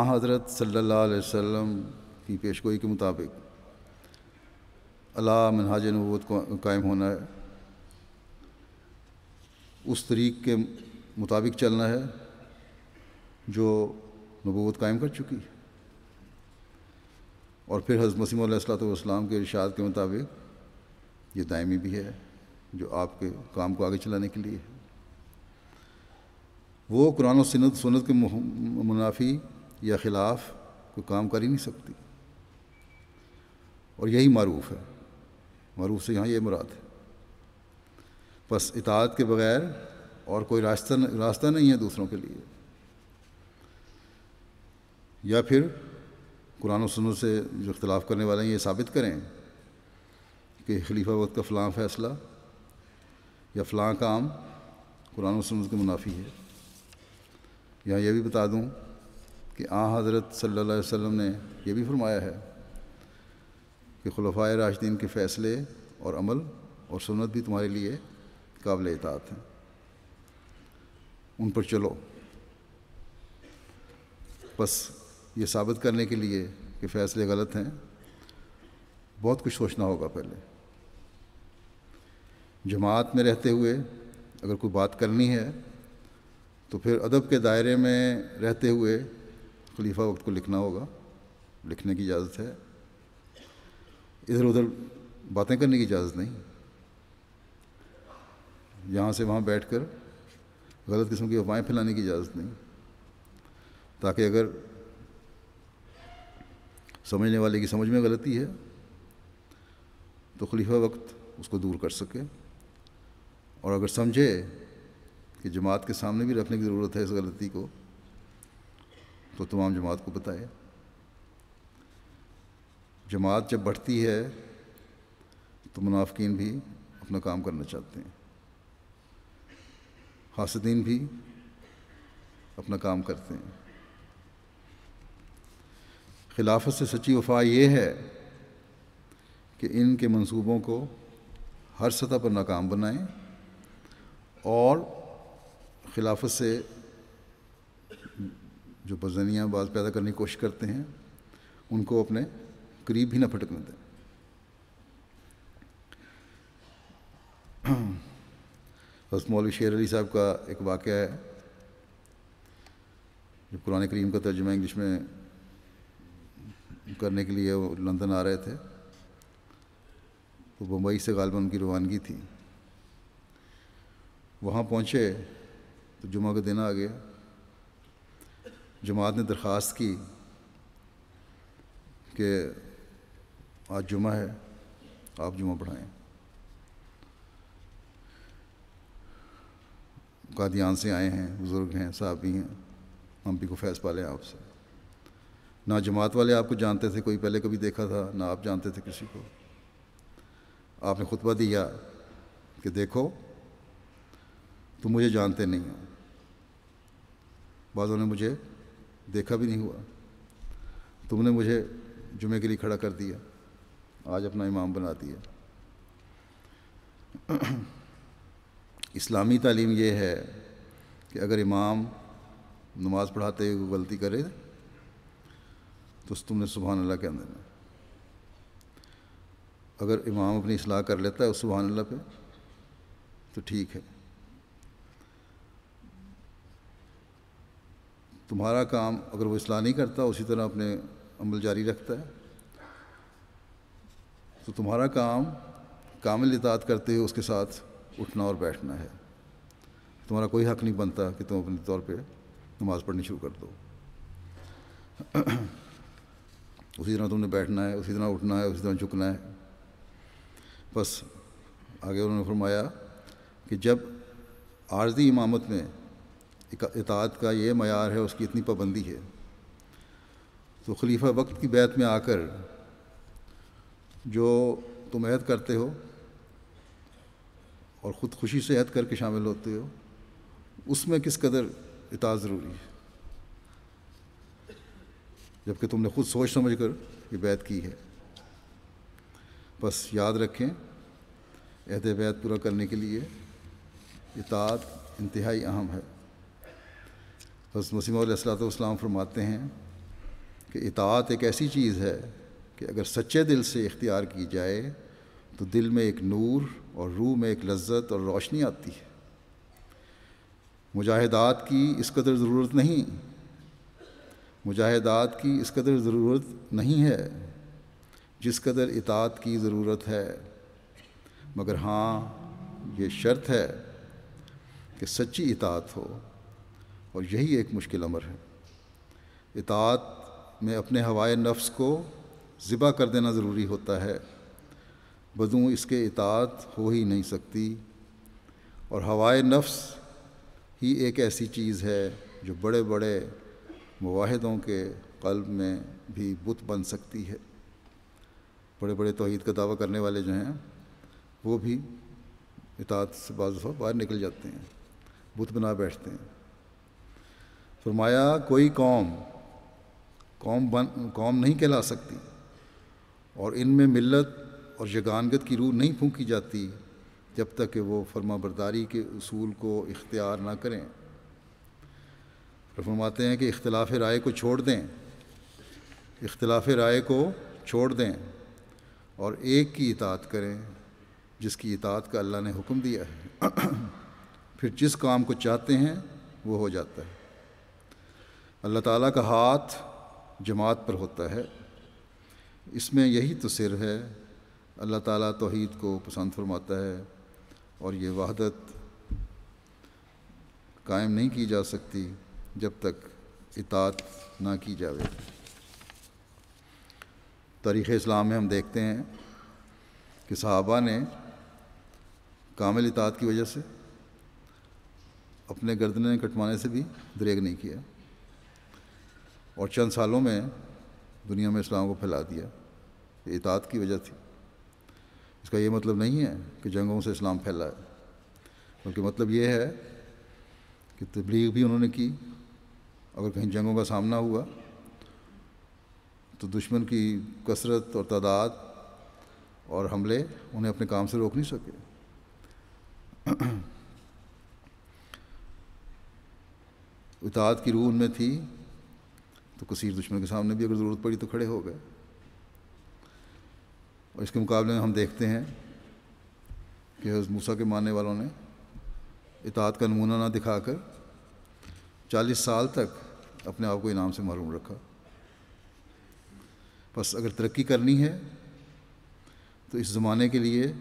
حضرت صلی اللہ علیہ وسلم کی پیشگوئی کے مطابق علی منہاج نبوت کو قائم ہونا ہے، اس طریق کے مطابق چلنا ہے جو نبوت قائم کر چکی ہے، اور پھر حضرت مسیح علیہ الصلوۃ والسلام کے ارشاد کے مطابق یہ دائمی بھی ہے جو آپ کے کام کو آگے چلانے کے لیے ہے۔ وہ قرآن و سنت کے منافی یا خلاف کوئی کام کر ہی نہیں سکتی، اور یہی معروف ہے۔ معروف سے یہاں یہ مراد ہے۔ بس اطاعت کے بغیر اور کوئی راستہ نہیں ہے دوسروں کے لیے، یا پھر قرآن و سنت سے جو اختلاف کرنے والے ہیں یہ ثابت کریں کہ خلیفہ وقت کا فلاں فیصلہ یا فلاں کام قرآن و سنت کے منافی ہے۔ یہاں یہ بھی بتا دوں کہ حضرت صلی اللہ علیہ وسلم نے یہ بھی فرمایا ہے کہ خلفائے راشدین کے فیصلے اور عمل اور سنت بھی تمہارے لیے قابل اطاعت ہیں، ان پر چلو۔ بس یہ ثابت کرنے کے لیے کہ فیصلے غلط ہیں بہت کچھ سوچنا ہوگا پہلے۔ جماعت میں رہتے ہوئے اگر کوئی بات کرنی ہے تو پھر ادب کے دائرے میں رہتے ہوئے خلیفہ وقت کو لکھنا ہوگا، لکھنے کی اجازت ہے، ادھر ادھر باتیں کرنے کی اجازت نہیں، یہاں سے وہاں بیٹھ کر غلط قسم کی افواہیں پھیلانے کی اجازت نہیں، تاکہ اگر سمجھنے والے کی سمجھ میں غلطی ہے تو خلیفہ وقت اس کو دور کر سکے، اور اگر سمجھے کہ جماعت کے سامنے بھی رکھنے کی ضرورت ہے اس غلطی کو تو تمام جماعت کو بتائے۔ جماعت جب بڑھتی ہے تو منافقین بھی اپنا کام کرنا چاہتے ہیں، حاسدین بھی اپنا کام کرتے ہیں۔ خلافت سے سچی وفا یہ ہے کہ ان کے منصوبوں کو ہر سطح پر ناکام بنائیں، اور خلافت سے جو بدظنیاں بعض پیدا کرنے کی کوشش کرتے ہیں ان کو اپنے قریب بھی نہ پھٹکنے دیں۔ حضرت مولوی شیر علی صاحب کا ایک واقعہ ہے، جب قرآن کریم کا ترجمہ انگلش میں کرنے کے لیے وہ لندن آ رہے تھے تو بمبئی سے غالباً ان کی روانگی تھی۔ وہاں پہنچے تو جمعہ کا دن آ گیا۔ جماعت نے درخواست کی کہ آج جمعہ ہے، آپ جمعہ پڑھائیں۔ قادیان سے آئے ہیں، بزرگ ہیں، صحابی ہیں، ہم بھی کو فیض پالیں آپ سے۔ نہ جماعت والے آپ کو جانتے تھے، کوئی پہلے کبھی دیکھا تھا، نہ آپ جانتے تھے کسی کو۔ آپ نے خطبہ دیا کہ دیکھو تم مجھے جانتے نہیں ہو، بعضوں نے مجھے دیکھا بھی نہیں ہوا، تم نے مجھے جمعے کے لیے کھڑا کر دیا، آج اپنا امام بنا دیا۔ اسلامی تعلیم یہ ہے کہ اگر امام نماز پڑھاتے ہوئے غلطی کرے تو تم نے سبحان اللہ کہہ دینا، اگر امام اپنی اصلاح کر لیتا ہے اس سبحان اللہ پہ تو ٹھیک ہے۔ تمہارا کام اگر وہ اصلاح نہیں کرتا، اسی طرح اپنے عمل جاری رکھتا ہے، تو تمہارا کام کامل اطاعت کرتے ہوئے اس کے ساتھ اٹھنا اور بیٹھنا ہے۔ تمہارا کوئی حق نہیں بنتا کہ تم اپنے طور پہ نماز پڑھنی شروع کر دو۔ اسی طرح تم نے بیٹھنا ہے، اسی طرح اٹھنا ہے، اسی طرح جھکنا ہے۔ بس آگے انہوں نے فرمایا کہ جب عارضی امامت میں اطاعت کا یہ معیار ہے، اس کی اتنی پابندی ہے، تو خلیفہ وقت کی بیعت میں آ کر جو تم عہد کرتے ہو اور خود خوشی سے عہد کر کے شامل ہوتے ہو، اس میں کس قدر اطاعت ضروری ہے، جبکہ تم نے خود سوچ سمجھ کر یہ بیعت کی ہے۔ بس یاد رکھیں عہد بیعت پورا کرنے کے لیے اطاعت انتہائی اہم ہے۔ حضرت مسیح علیہ الصلوۃ والسلام فرماتے ہیں کہ اطاعت ایک ایسی چیز ہے کہ اگر سچے دل سے اختیار کی جائے تو دل میں ایک نور اور روح میں ایک لذت اور روشنی آتی ہے۔ مجاہدات کی اس قدر ضرورت نہیں، مجاہدات کی اس قدر ضرورت نہیں ہے جس قدر اطاعت کی ضرورت ہے، مگر ہاں یہ شرط ہے کہ سچی اطاعت ہو، اور یہی ایک مشکل امر ہے۔ اطاعت میں اپنے ہوائے نفس کو ذبح کر دینا ضروری ہوتا ہے، بدوں اس کے اطاعت ہو ہی نہیں سکتی، اور ہوائے نفس ہی ایک ایسی چیز ہے جو بڑے بڑے مواحدوں کے قلب میں بھی بت بن سکتی ہے۔ بڑے بڑے توحید کا دعویٰ کرنے والے جو ہیں وہ بھی اطاعت سے بعض دفعہ باہر نکل جاتے ہیں، بت بنا بیٹھتے ہیں۔ فرمایا کوئی قوم نہیں کہلا سکتی، اور ان میں ملت اور یگانگت کی روح نہیں پھونکی جاتی جب تک کہ وہ فرما برداری کے اصول کو اختیار نہ کریں۔ فرماتے ہیں کہ اختلاف رائے کو چھوڑ دیں، اختلاف رائے کو چھوڑ دیں اور ایک کی اطاعت کریں جس کی اطاعت کا اللہ نے حکم دیا ہے، پھر جس کام کو چاہتے ہیں وہ ہو جاتا ہے۔ اللہ تعالیٰ کا ہاتھ جماعت پر ہوتا ہے، اس میں یہی تو سر ہے۔ اللہ تعالیٰ توحید کو پسند فرماتا ہے، اور یہ وحدت قائم نہیں کی جا سکتی جب تک اطاعت نہ کی جاوے۔ تاریخ اسلام میں ہم دیکھتے ہیں کہ صحابہ نے کامل اطاعت کی وجہ سے اپنے گردنیں کٹوانے سے بھی دریغ نہیں کیا، اور چند سالوں میں دنیا میں اسلام کو پھیلا دیا۔ یہ اطاعت کی وجہ تھی۔ اس کا یہ مطلب نہیں ہے کہ جنگوں سے اسلام پھیلا ہے، بلکہ مطلب یہ ہے کہ تبلیغ بھی انہوں نے کی۔ اگر کہیں جنگوں کا سامنا ہوا تو دشمن کی کثرت اور تعداد اور حملے انہیں اپنے کام سے روک نہیں سکے۔ اطاعت کی روح ان میں تھی تو کثیر دشمن کے سامنے بھی اگر ضرورت پڑی تو کھڑے ہو گئے۔ اور اس کے مقابلے میں ہم دیکھتے ہیں کہ حضرت موسیٰ کے ماننے والوں نے اطاعت کا نمونہ نہ دکھا کر 40 سال تک اپنے آپ کو انعام سے محروم رکھا۔ بس اگر ترقی کرنی ہے تو اس زمانے کے لیے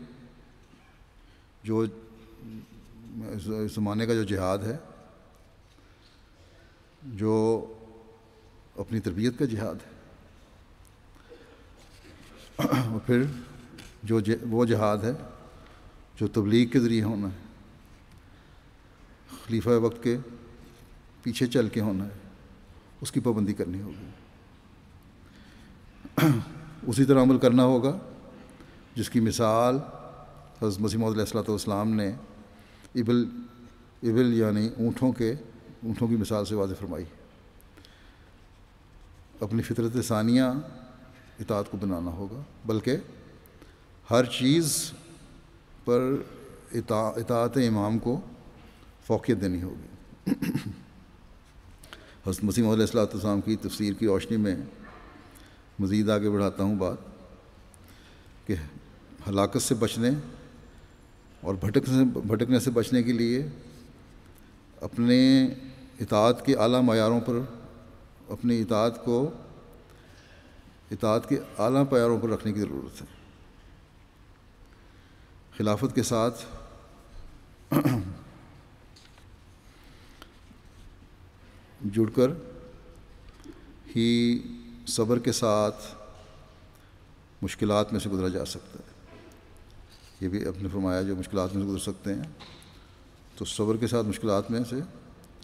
اس زمانے کا جو جہاد ہے، جو اپنی تربیت کا جہاد ہے، اور پھر وہ جہاد ہے جو تبلیغ کے ذریعے ہونا ہے، خلیفہ وقت کے پیچھے چل کے ہونا ہے، اس کی پابندی کرنی ہوگی، اسی طرح عمل کرنا ہوگا جس کی مثال حضرت مسیح موعود علیہ السلام نے ابل یعنی اونٹوں کی مثال سے واضح فرمائی۔ اپنی فطرت ثانیہ اطاعت کو بنانا ہوگا، بلکہ ہر چیز پر اطاعت امام کو فوقیت دینی ہوگی۔ حضرت مسیح موعود علیہ السلام کی تفسیر کی روشنی میں مزید آگے بڑھاتا ہوں بات کہ ہلاکت سے بچنے اور بھٹکنے سے بچنے کے لیے اپنے اطاعت کے اعلیٰ معیاروں پر اپنی اطاعت کے اعلیٰ معیاروں پر رکھنے کی ضرورت ہے۔ خلافت کے ساتھ جڑ کر ہی صبر کے ساتھ مشکلات میں سے گزرا جا سکتا ہے۔ یہ بھی اپنے فرمایا جو مشکلات میں سے گزر سکتے ہیں، تو صبر کے ساتھ مشکلات میں سے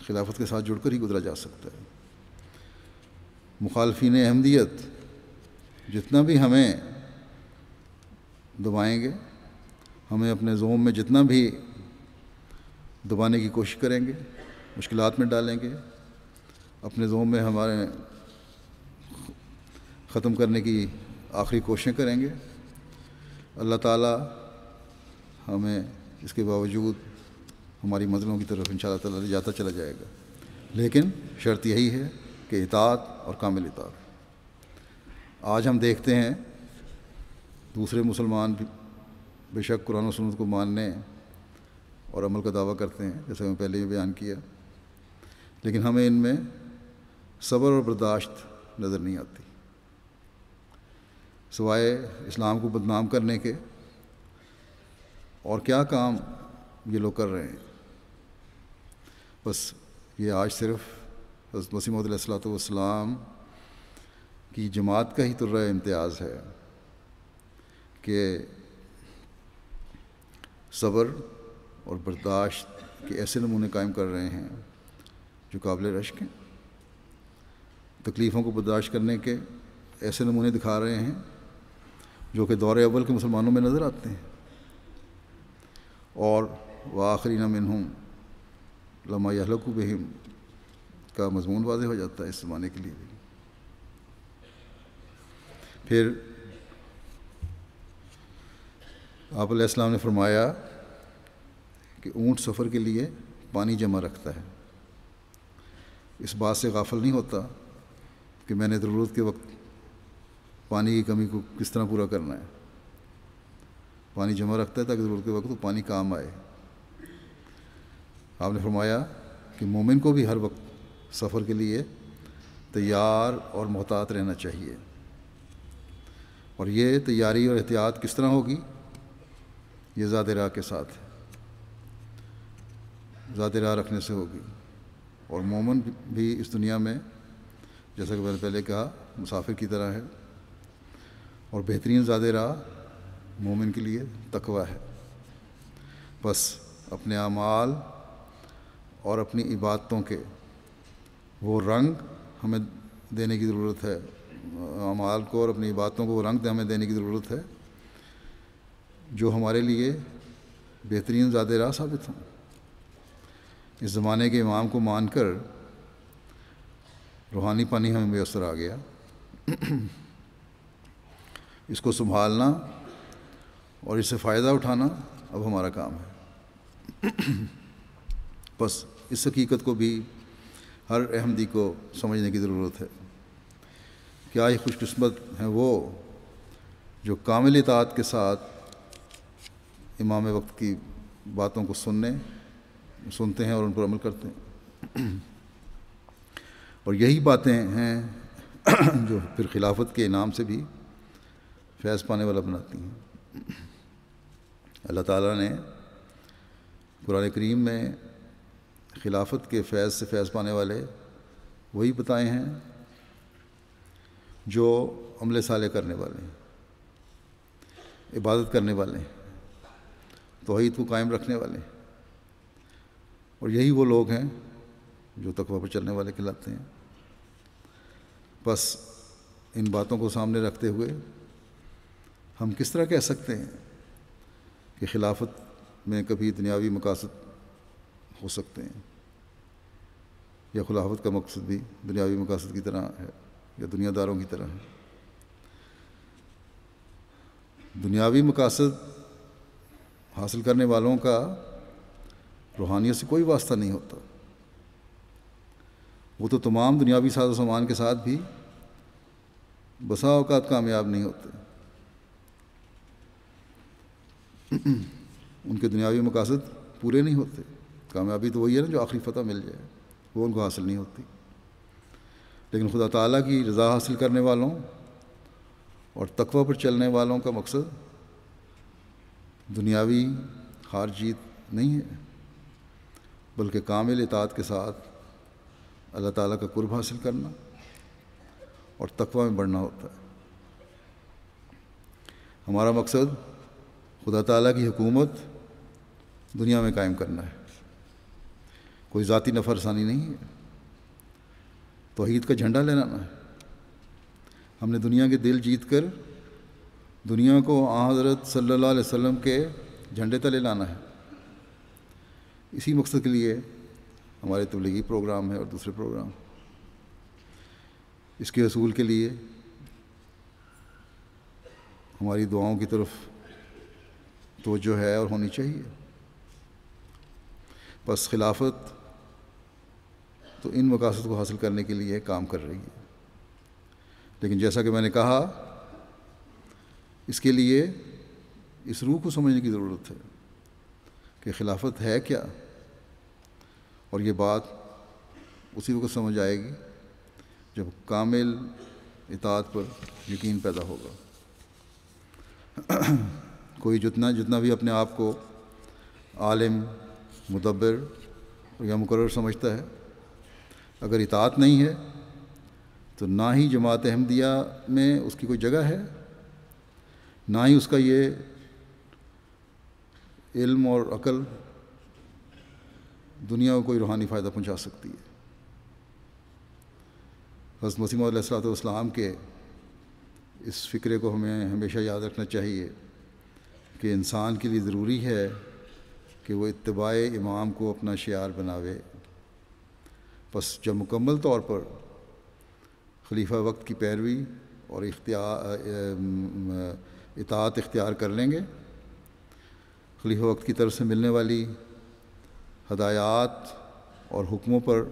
خلافت کے ساتھ جڑ کر ہی گزرا جا سکتا ہے۔ مخالفین احمدیت جتنا بھی ہمیں دبائیں گے، ہمیں اپنے زوم میں جتنا بھی دبانے کی کوشش کریں گے، مشکلات میں ڈالیں گے، اپنے زوم میں ہمارے ختم کرنے کی آخری کوششیں کریں گے، اللہ تعالیٰ ہمیں اس کے باوجود ہماری منزلوں کی طرف انشاءاللہ تعالیٰ لے جاتا چلا جائے گا، لیکن شرط یہی ہے کہ اطاعت اور کامل اطاعت۔ آج ہم دیکھتے ہیں دوسرے مسلمان بھی بے شک قرآن و سنت کو ماننے اور عمل کا دعویٰ کرتے ہیں، جیسا میں پہلے ہی بیان کیا، لیکن ہمیں ان میں صبر اور برداشت نظر نہیں آتی، سوائے اسلام کو بدنام کرنے کے اور کیا کام یہ لوگ کر رہے ہیں۔ بس یہ آج صرف حضرت مسیح موعود علیہ السلام کی جماعت کا ہی طرح امتیاز ہے کہ صبر اور برداشت کے ایسے نمونے قائم کر رہے ہیں جو قابل رشک ہیں، تکلیفوں کو برداشت کرنے کے ایسے نمونے دکھا رہے ہیں جو کہ دور اول کے مسلمانوں میں نظر آتے ہیں، اور وآخرین منہم لما یہلکوا بہم کا مضمون واضح ہو جاتا ہے اس زمانے کے لیے بھی۔ پھر آپ علیہ السلام نے فرمایا کہ اونٹ سفر کے لیے پانی جمع رکھتا ہے، اس بات سے غافل نہیں ہوتا کہ میں نے ضرورت کے وقت پانی کی کمی کو کس طرح پورا کرنا ہے۔ پانی جمع رکھتا ہے تاکہ ضرورت کے وقت وہ پانی کام آئے۔ آپ نے فرمایا کہ مومن کو بھی ہر وقت سفر کے لیے تیار اور محتاط رہنا چاہیے، اور یہ تیاری اور احتیاط کس طرح ہوگی؟ یہ ذات راہ کے ساتھ، ذات راہ رکھنے سے ہوگی۔ اور مومن بھی اس دنیا میں جیسا کہ میں نے پہلے کہا مسافر کی طرح ہے، اور بہترین ذات راہ مومن کے لیے تقویٰ ہے۔ بس اپنے اعمال اور اپنی عبادتوں کے وہ رنگ ہمیں دینے کی ضرورت ہے، اعمال کو اور اپنی عبادتوں کو وہ رنگ ہمیں دینے کی ضرورت ہے جو ہمارے لیے بہترین ذات راہ ثابت ہوں۔ اس زمانے کے امام کو مان کر روحانی پانی ہمیں میسر آ گیا، اس کو سنبھالنا اور اس سے فائدہ اٹھانا اب ہمارا کام ہے۔ بس اس حقیقت کو بھی ہر احمدی کو سمجھنے کی ضرورت ہے۔ کیا ہی خوش قسمت ہیں وہ جو کامل اطاعت کے ساتھ امام وقت کی باتوں کو سنتے ہیں اور ان پر عمل کرتے ہیں، اور یہی باتیں ہیں جو پھر خلافت کے انعام سے بھی فیض پانے والا بناتی ہیں۔ اللہ تعالیٰ نے قرآن کریم میں خلافت کے فیض سے فیض پانے والے وہی بتائے ہیں جو عمل صالح کرنے والے ہیں، عبادت کرنے والے ہیں، توحید کو قائم رکھنے والے ہیں، اور یہی وہ لوگ ہیں جو تقویٰ پر چلنے والے کہلاتے ہیں۔ بس ان باتوں کو سامنے رکھتے ہوئے ہم کس طرح کہہ سکتے ہیں کہ خلافت میں کبھی دنیاوی مقاصد ہو سکتے ہیں، یا خلافت کا مقصد بھی دنیاوی مقاصد کی طرح ہے یا دنیا داروں کی طرح ہے؟ دنیاوی مقاصد حاصل کرنے والوں کا روحانیت سے کوئی واسطہ نہیں ہوتا، وہ تو تمام دنیاوی ساز و سامان کے ساتھ بھی بسا اوقات کامیاب نہیں ہوتے۔ ان کے دنیاوی مقاصد پورے نہیں ہوتے۔ کامیابی تو وہی ہے نا جو آخری فتح مل جائے، وہ ان کو حاصل نہیں ہوتی۔ لیکن خدا تعالیٰ کی رضا حاصل کرنے والوں اور تقویٰ پر چلنے والوں کا مقصد دنیاوی ہار جیت نہیں ہے، بلکہ کامل اطاعت کے ساتھ اللہ تعالیٰ کا قرب حاصل کرنا اور تقویٰ میں بڑھنا ہوتا ہے۔ ہمارا مقصد خدا تعالیٰ کی حکومت دنیا میں قائم کرنا ہے، کوئی ذاتی نفع رسانی نہیں ہے، توحید کا جھنڈا لہرانا ہے۔ ہم نے دنیا کے دل جیت کر دنیا کو حضرت صلی اللہ علیہ وسلم کے جھنڈے تلے لانا ہے۔ اسی مقصد کے لیے ہمارے تبلیغی پروگرام ہے اور دوسرے پروگرام۔ اس کے حصول کے لیے ہماری دعاؤں کی طرف توجہ ہے اور ہونی چاہیے۔ بس خلافت تو ان مقاصد کو حاصل کرنے کے لیے کام کر رہی ہے، لیکن جیسا کہ میں نے کہا اس کے لیے اس روح کو سمجھنے کی ضرورت ہے کہ خلافت ہے کیا، اور یہ بات اسی وقت سمجھ آئے گی جب کامل اطاعت پر یقین پیدا ہوگا۔ کوئی جتنا بھی اپنے آپ کو عالم، مدبر یا مقرر سمجھتا ہے، اگر اطاعت نہیں ہے تو نہ ہی جماعت احمدیہ میں اس کی کوئی جگہ ہے، نہ ہی اس کا یہ علم اور عقل دنیا کو کوئی روحانی فائدہ پہنچا سکتی ہے۔ حضرت مسیح موعود علیہ السلام کے اس فکرے کو ہمیں ہمیشہ یاد رکھنا چاہیے کہ انسان کے لیے ضروری ہے کہ وہ اتباع امام کو اپنا شعار بناوے۔ پس جب مکمل طور پر خلیفہ وقت کی پیروی اور اطاعت اختیار کر لیں گے، خلیفہ وقت کی طرف سے ملنے والی ہدایات اور حکموں پر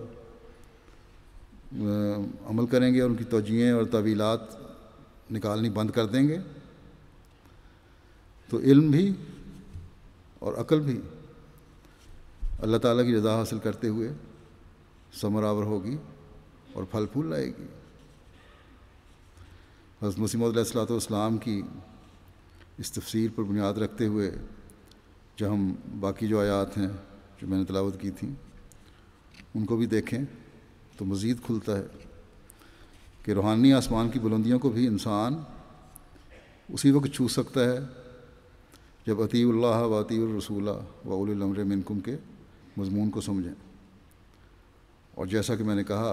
عمل کریں گے اور ان کی توجیہیں اور تعویلات نکالنی بند کر دیں گے، تو علم بھی اور عقل بھی اللہ تعالیٰ کی رضا حاصل کرتے ہوئے ثمر آور ہوگی اور پھل پھول لائے گی۔ حضرت مسیح موعود علیہ السلام کی اس تفسیر پر بنیاد رکھتے ہوئے جب ہم باقی جو آیات ہیں جو میں نے تلاوت کی تھیں ان کو بھی دیکھیں تو مزید کھلتا ہے کہ روحانی آسمان کی بلندیوں کو بھی انسان اسی وقت چھو سکتا ہے جب اطیعوا اللہ و اطیعوا الرسول و اولی الامر منکم کے مضمون کو سمجھیں۔ اور جیسا کہ میں نے کہا،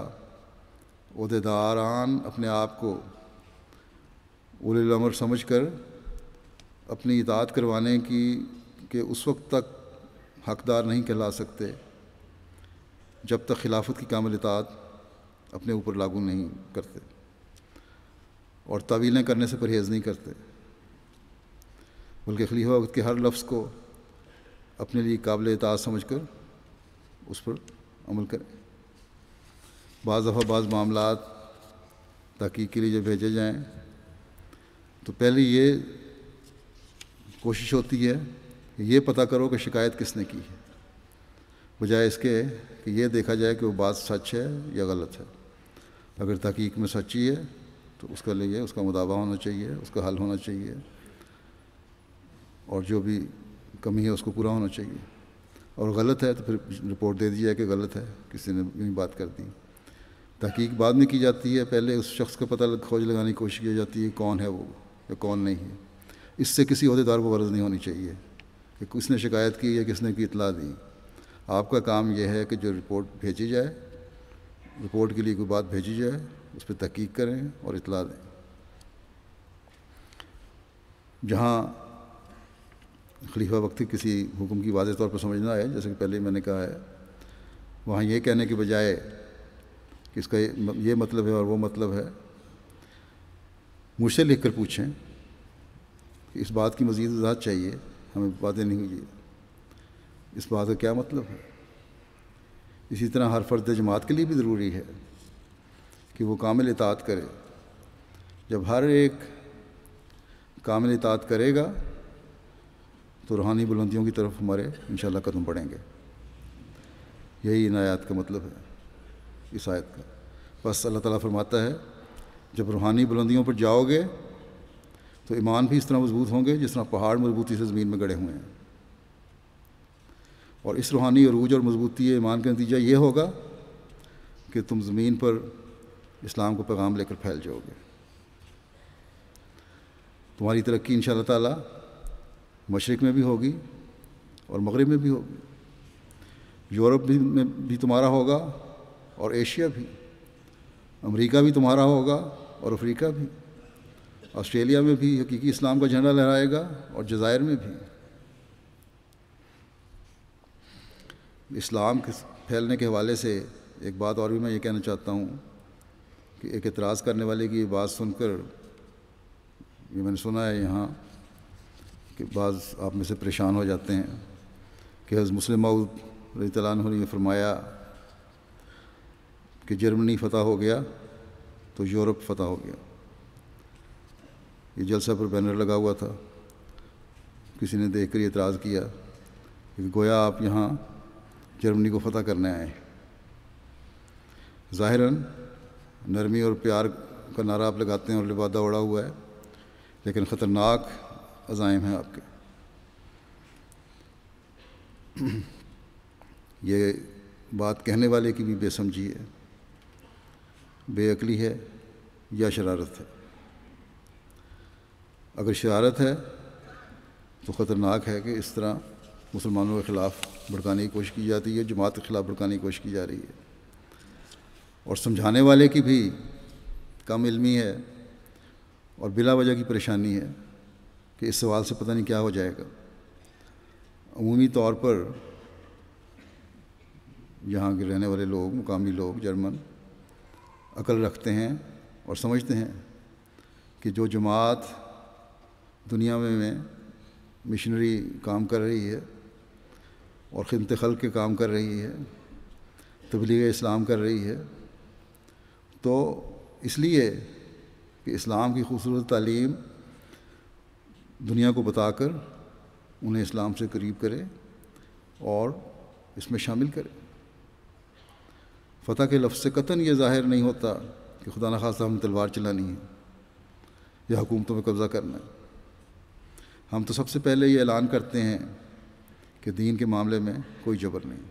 عہدیداران اپنے آپ کو اولی الامر سمجھ کر اپنی اطاعت کروانے کی کہ اس وقت تک حقدار نہیں کہلا سکتے جب تک خلافت کی کامل اطاعت اپنے اوپر لاگو نہیں کرتے اور تعویلیں کرنے سے پرہیز نہیں کرتے، بلکہ خلیفہ وقت کے ہر لفظ کو اپنے لیے قابل اطاعت سمجھ کر اس پر عمل کریں۔ بعض دفعہ بعض معاملات تحقیق کے لیے جب بھیجے جائیں تو پہلے یہ کوشش ہوتی ہے کہ یہ پتہ کرو کہ شکایت کس نے کی ہے، بجائے اس کے کہ یہ دیکھا جائے کہ وہ بات سچ ہے یا غلط ہے۔ اگر تحقیق میں سچی ہے تو اس کے لیے اس کا مداوع ہونا چاہیے، اس کا حل ہونا چاہیے، اور جو بھی کمی ہے اس کو پورا ہونا چاہیے، اور غلط ہے تو پھر رپورٹ دے دی جائے کہ غلط ہے، کسی نے یوں بات کر دی۔ تحقیق بعد میں کی جاتی ہے، پہلے اس شخص کا پتہ کھوج لگانے کی کوشش کی جاتی ہے کون ہے وہ یا کون نہیں ہے۔ اس سے کسی عہدیدار کو غرض نہیں ہونی چاہیے کہ کس نے شکایت کی یا کس نے کی اطلاع دی۔ آپ کا کام یہ ہے کہ جو رپورٹ بھیجی جائے، رپورٹ کے لیے کوئی بات بھیجی جائے، اس پہ تحقیق کریں اور اطلاع دیں۔ جہاں خلیفہ وقت کسی حکم کی واضح طور پر سمجھنا ہے، جیسے کہ پہلے میں نے کہا ہے، وہاں یہ کہنے کے بجائے کہ اس کا یہ مطلب ہے اور وہ مطلب ہے، مجھ سے لکھ کر پوچھیں کہ اس بات کی مزید وضاحت چاہیے، ہمیں واضح نہیں ہوئی، اس بات کا کیا مطلب ہے۔ اسی طرح ہر فرد جماعت کے لیے بھی ضروری ہے کہ وہ کامل اطاعت کرے۔ جب ہر ایک کامل اطاعت کرے گا تو روحانی بلندیوں کی طرف ہمارے انشاءاللہ قدم بڑھیں گے۔ یہی ان آیات کا مطلب ہے، اس آیت کا۔ بس اللہ تعالیٰ فرماتا ہے جب روحانی بلندیوں پر جاؤ گے تو ایمان بھی اس طرح مضبوط ہوں گے جس طرح پہاڑ مضبوطی سے زمین میں گڑے ہوئے ہیں، اور اس روحانی عروج اور مضبوطی ایمان کا نتیجہ یہ ہوگا کہ تم زمین پر اسلام کو پیغام لے کر پھیل جاؤ گے۔ تمہاری ترقی انشاءاللہ تعالیٰ مشرق میں بھی ہوگی اور مغرب میں بھی ہوگی، یورپ میں بھی تمہارا ہوگا اور ایشیا بھی، امریکہ بھی تمہارا ہوگا اور افریقہ بھی، آسٹریلیا میں بھی حقیقی اسلام کا جھنڈا لہرائے گا اور جزائر میں بھی۔ اسلام کے پھیلنے کے حوالے سے ایک بات اور بھی میں یہ کہنا چاہتا ہوں کہ ایک اعتراض کرنے والے کی یہ بات سن کر، یہ میں نے سنا ہے یہاں کہ بعض آپ میں سے پریشان ہو جاتے ہیں کہ حضرت مسلم موعود رضی اللہ عنہ نے فرمایا کہ جرمنی فتح ہو گیا تو یورپ فتح ہو گیا۔ یہ جلسہ پر بینر لگا ہوا تھا، کسی نے دیکھ کر یہ اعتراض کیا کہ گویا آپ یہاں جرمنی کو فتح کرنے آئے ہیں۔ ظاہراً نرمی اور پیار کا نعرہ آپ لگاتے ہیں اور لبادہ اڑا ہوا ہے، لیکن خطرناک عزائم ہیں آپ کے۔ یہ بات کہنے والے کی بھی بے سمجھی ہے، بے عقلی ہے یا شرارت ہے۔ اگر شرارت ہے تو خطرناک ہے کہ اس طرح مسلمانوں کے خلاف بھڑکانے کی کوشش کی جاتی ہے، جماعت کے خلاف بھڑکانے کی کوشش کی جا رہی ہے، اور سمجھانے والے کی بھی کم علمی ہے اور بلا وجہ کی پریشانی ہے کہ اس سوال سے پتہ نہیں کیا ہو جائے گا۔ عمومی طور پر یہاں کے رہنے والے لوگ، مقامی لوگ جرمن، عقل رکھتے ہیں اور سمجھتے ہیں کہ جو جماعت دنیا میں مشنری کام کر رہی ہے اور خدمت خلق کے کام کر رہی ہے، تبلیغ اسلام کر رہی ہے، تو اس لیے کہ اسلام کی خوبصورت تعلیم دنیا کو بتا کر انہیں اسلام سے قریب کرے اور اس میں شامل کرے۔ فتح کے لفظ سے قطعاً یہ ظاہر نہیں ہوتا کہ خدا نخواستہ ہم تلوار چلانی ہے یا حکومتوں میں قبضہ کرنا ہے۔ ہم تو سب سے پہلے یہ اعلان کرتے ہیں کہ دین کے معاملے میں کوئی جبر نہیں،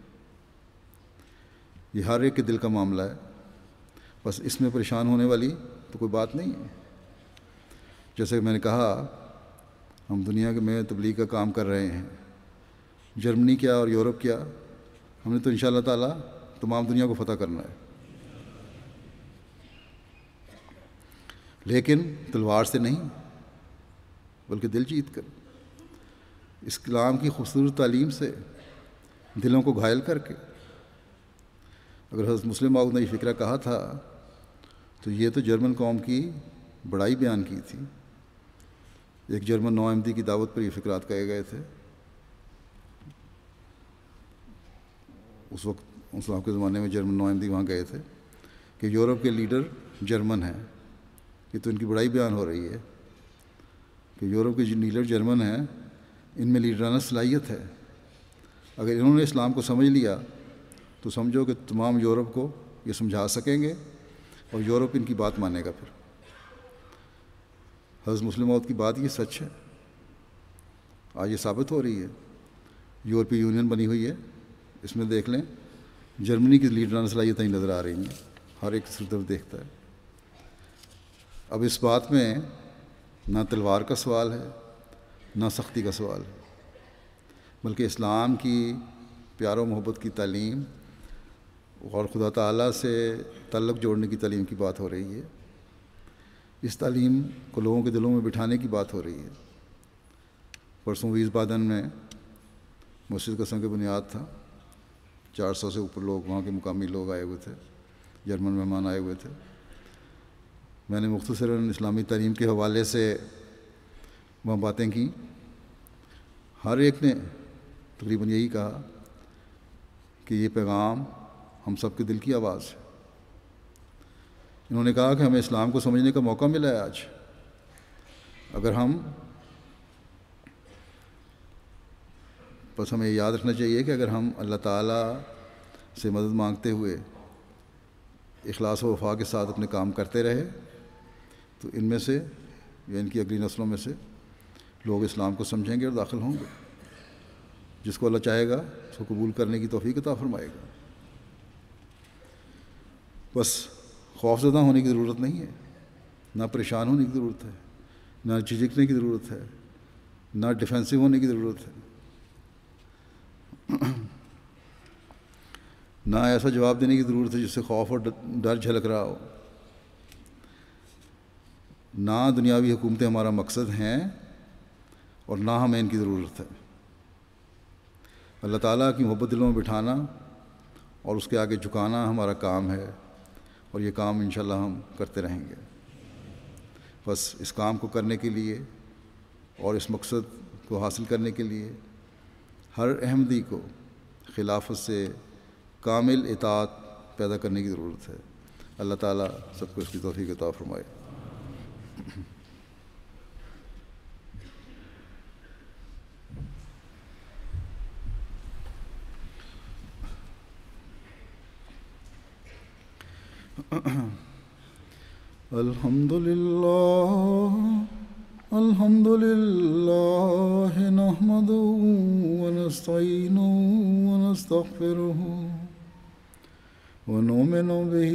یہ ہر ایک کے دل کا معاملہ ہے، بس اس میں پریشان ہونے والی تو کوئی بات نہیں ہے۔ جیسے کہ میں نے کہا، ہم دنیا میں تبلیغ کا کام کر رہے ہیں، جرمنی کیا اور یورپ کیا، ہم نے تو انشاءاللہ تعالی تمام دنیا کو فتح کرنا ہے، لیکن تلوار سے نہیں بلکہ دل جیت کر، اسلام کی خوبصورت تعلیم سے دلوں کو گھائل کر کے۔ اگر حضرت مسلم موعود نے یہ فکرہ کہا تھا تو یہ تو جرمن قوم کی بڑائی بیان کی تھی۔ ایک جرمن نو احمدی کی دعوت پر یہ فکرات کہے گئے تھے۔ اس وقت اس کے زمانے میں جرمن نو احمدی وہاں گئے تھے کہ یورپ کے لیڈر جرمن ہیں، یہ تو ان کی بڑائی بیان ہو رہی ہے کہ یورپ کے جو لیڈر جرمن ہیں، ان میں لیڈرانہ صلاحیت ہے۔ اگر انہوں نے اسلام کو سمجھ لیا تو سمجھو کہ تمام یورپ کو یہ سمجھا سکیں گے اور یورپ ان کی بات مانے گا۔ پھر حضرت مسلم موعود کی بات یہ سچ ہے، آج یہ ثابت ہو رہی ہے۔ یورپی یونین بنی ہوئی ہے، اس میں دیکھ لیں جرمنی کی لیڈرانہ صلاحیتیں نظر آ رہی ہیں، ہر ایک اس طرف دیکھتا ہے۔ اب اس بات میں نہ تلوار کا سوال ہے نہ سختی کا سوال ہے، بلکہ اسلام کی پیار و محبت کی تعلیم اور خدا تعالیٰ سے تعلق جوڑنے کی تعلیم کی بات ہو رہی ہے۔ اس تعلیم کو لوگوں کے دلوں میں بٹھانے کی بات ہو رہی ہے۔ پرسوں ویز بادن میں مسجد قسم کے بنیاد تھا، 400 سے اوپر لوگ، وہاں کے مقامی لوگ آئے ہوئے تھے، جرمن مہمان آئے ہوئے تھے۔ میں نے مختصراً اسلامی تعلیم کے حوالے سے وہاں باتیں کی، ہر ایک نے تقریباً یہی کہا کہ یہ پیغام ہم سب کے دل کی آواز ہے۔ انہوں نے کہا کہ ہمیں اسلام کو سمجھنے کا موقع ملا ہے آج، اگر بس ہمیں یاد رکھنا چاہیے کہ اگر ہم اللہ تعالیٰ سے مدد مانگتے ہوئے اخلاص و وفا کے ساتھ اپنے کام کرتے رہے تو ان میں سے یا ان کی اگلی نسلوں میں سے لوگ اسلام کو سمجھیں گے اور داخل ہوں گے۔ جس کو اللہ چاہے گا اس کو قبول کرنے کی توفیق عطا فرمائے گا۔ بس خوف زدہ ہونے کی ضرورت نہیں ہے، نہ پریشان ہونے کی ضرورت ہے، نہ جھجکنے کی ضرورت ہے، نہ ڈیفینسو ہونے کی ضرورت ہے، نہ ایسا جواب دینے کی ضرورت ہے جس سے خوف اور ڈر جھلک رہا ہو۔ نہ دنیاوی حکومتیں ہمارا مقصد ہیں اور نہ ہمیں ان کی ضرورت ہے۔ اللہ تعالیٰ کی محبت دلوں میں بٹھانا اور اس کے آگے جھکانا ہمارا کام ہے، اور یہ کام انشاءاللہ ہم کرتے رہیں گے۔ بس اس کام کو کرنے کے لیے اور اس مقصد کو حاصل کرنے کے لیے ہر احمدی کو خلافت سے کامل اطاعت پیدا کرنے کی ضرورت ہے۔ اللہ تعالیٰ سب کو اس کی توفیق عطا فرمائے۔ الحمد لله نحمده ونستعينه ونستغفره ونؤمن به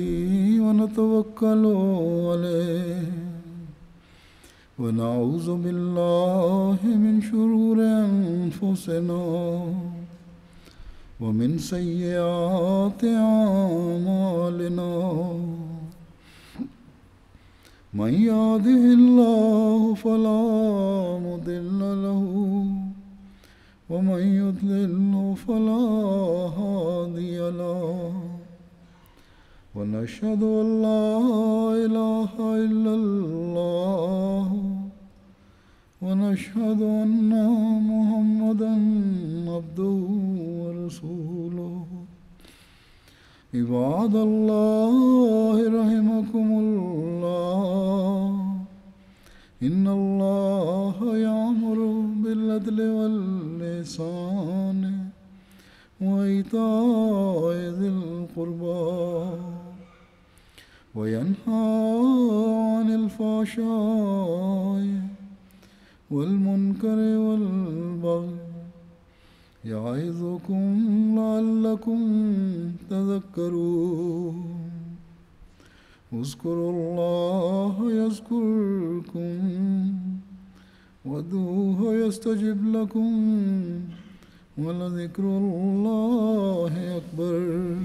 ونتوكل عليه ونعوذ بالله من شرور أنفسنا ومن سيئات أعمالنا من يهده الله فلا مضل له ومن يضلل فلا هادي له ونشهد أن لا إله إلا الله ونشهد أن محمدا عبده ورسوله عباد الله رحمكم الله إن الله يأمر بالعدل والإحسان وإيتاء ذي القربى وينهى عن الفحشاء والمنكر والبغي يعظكم لعلكم تذكرون اذكروا الله يذكركم وادعوه يستجب لكم ولذكر الله أكبر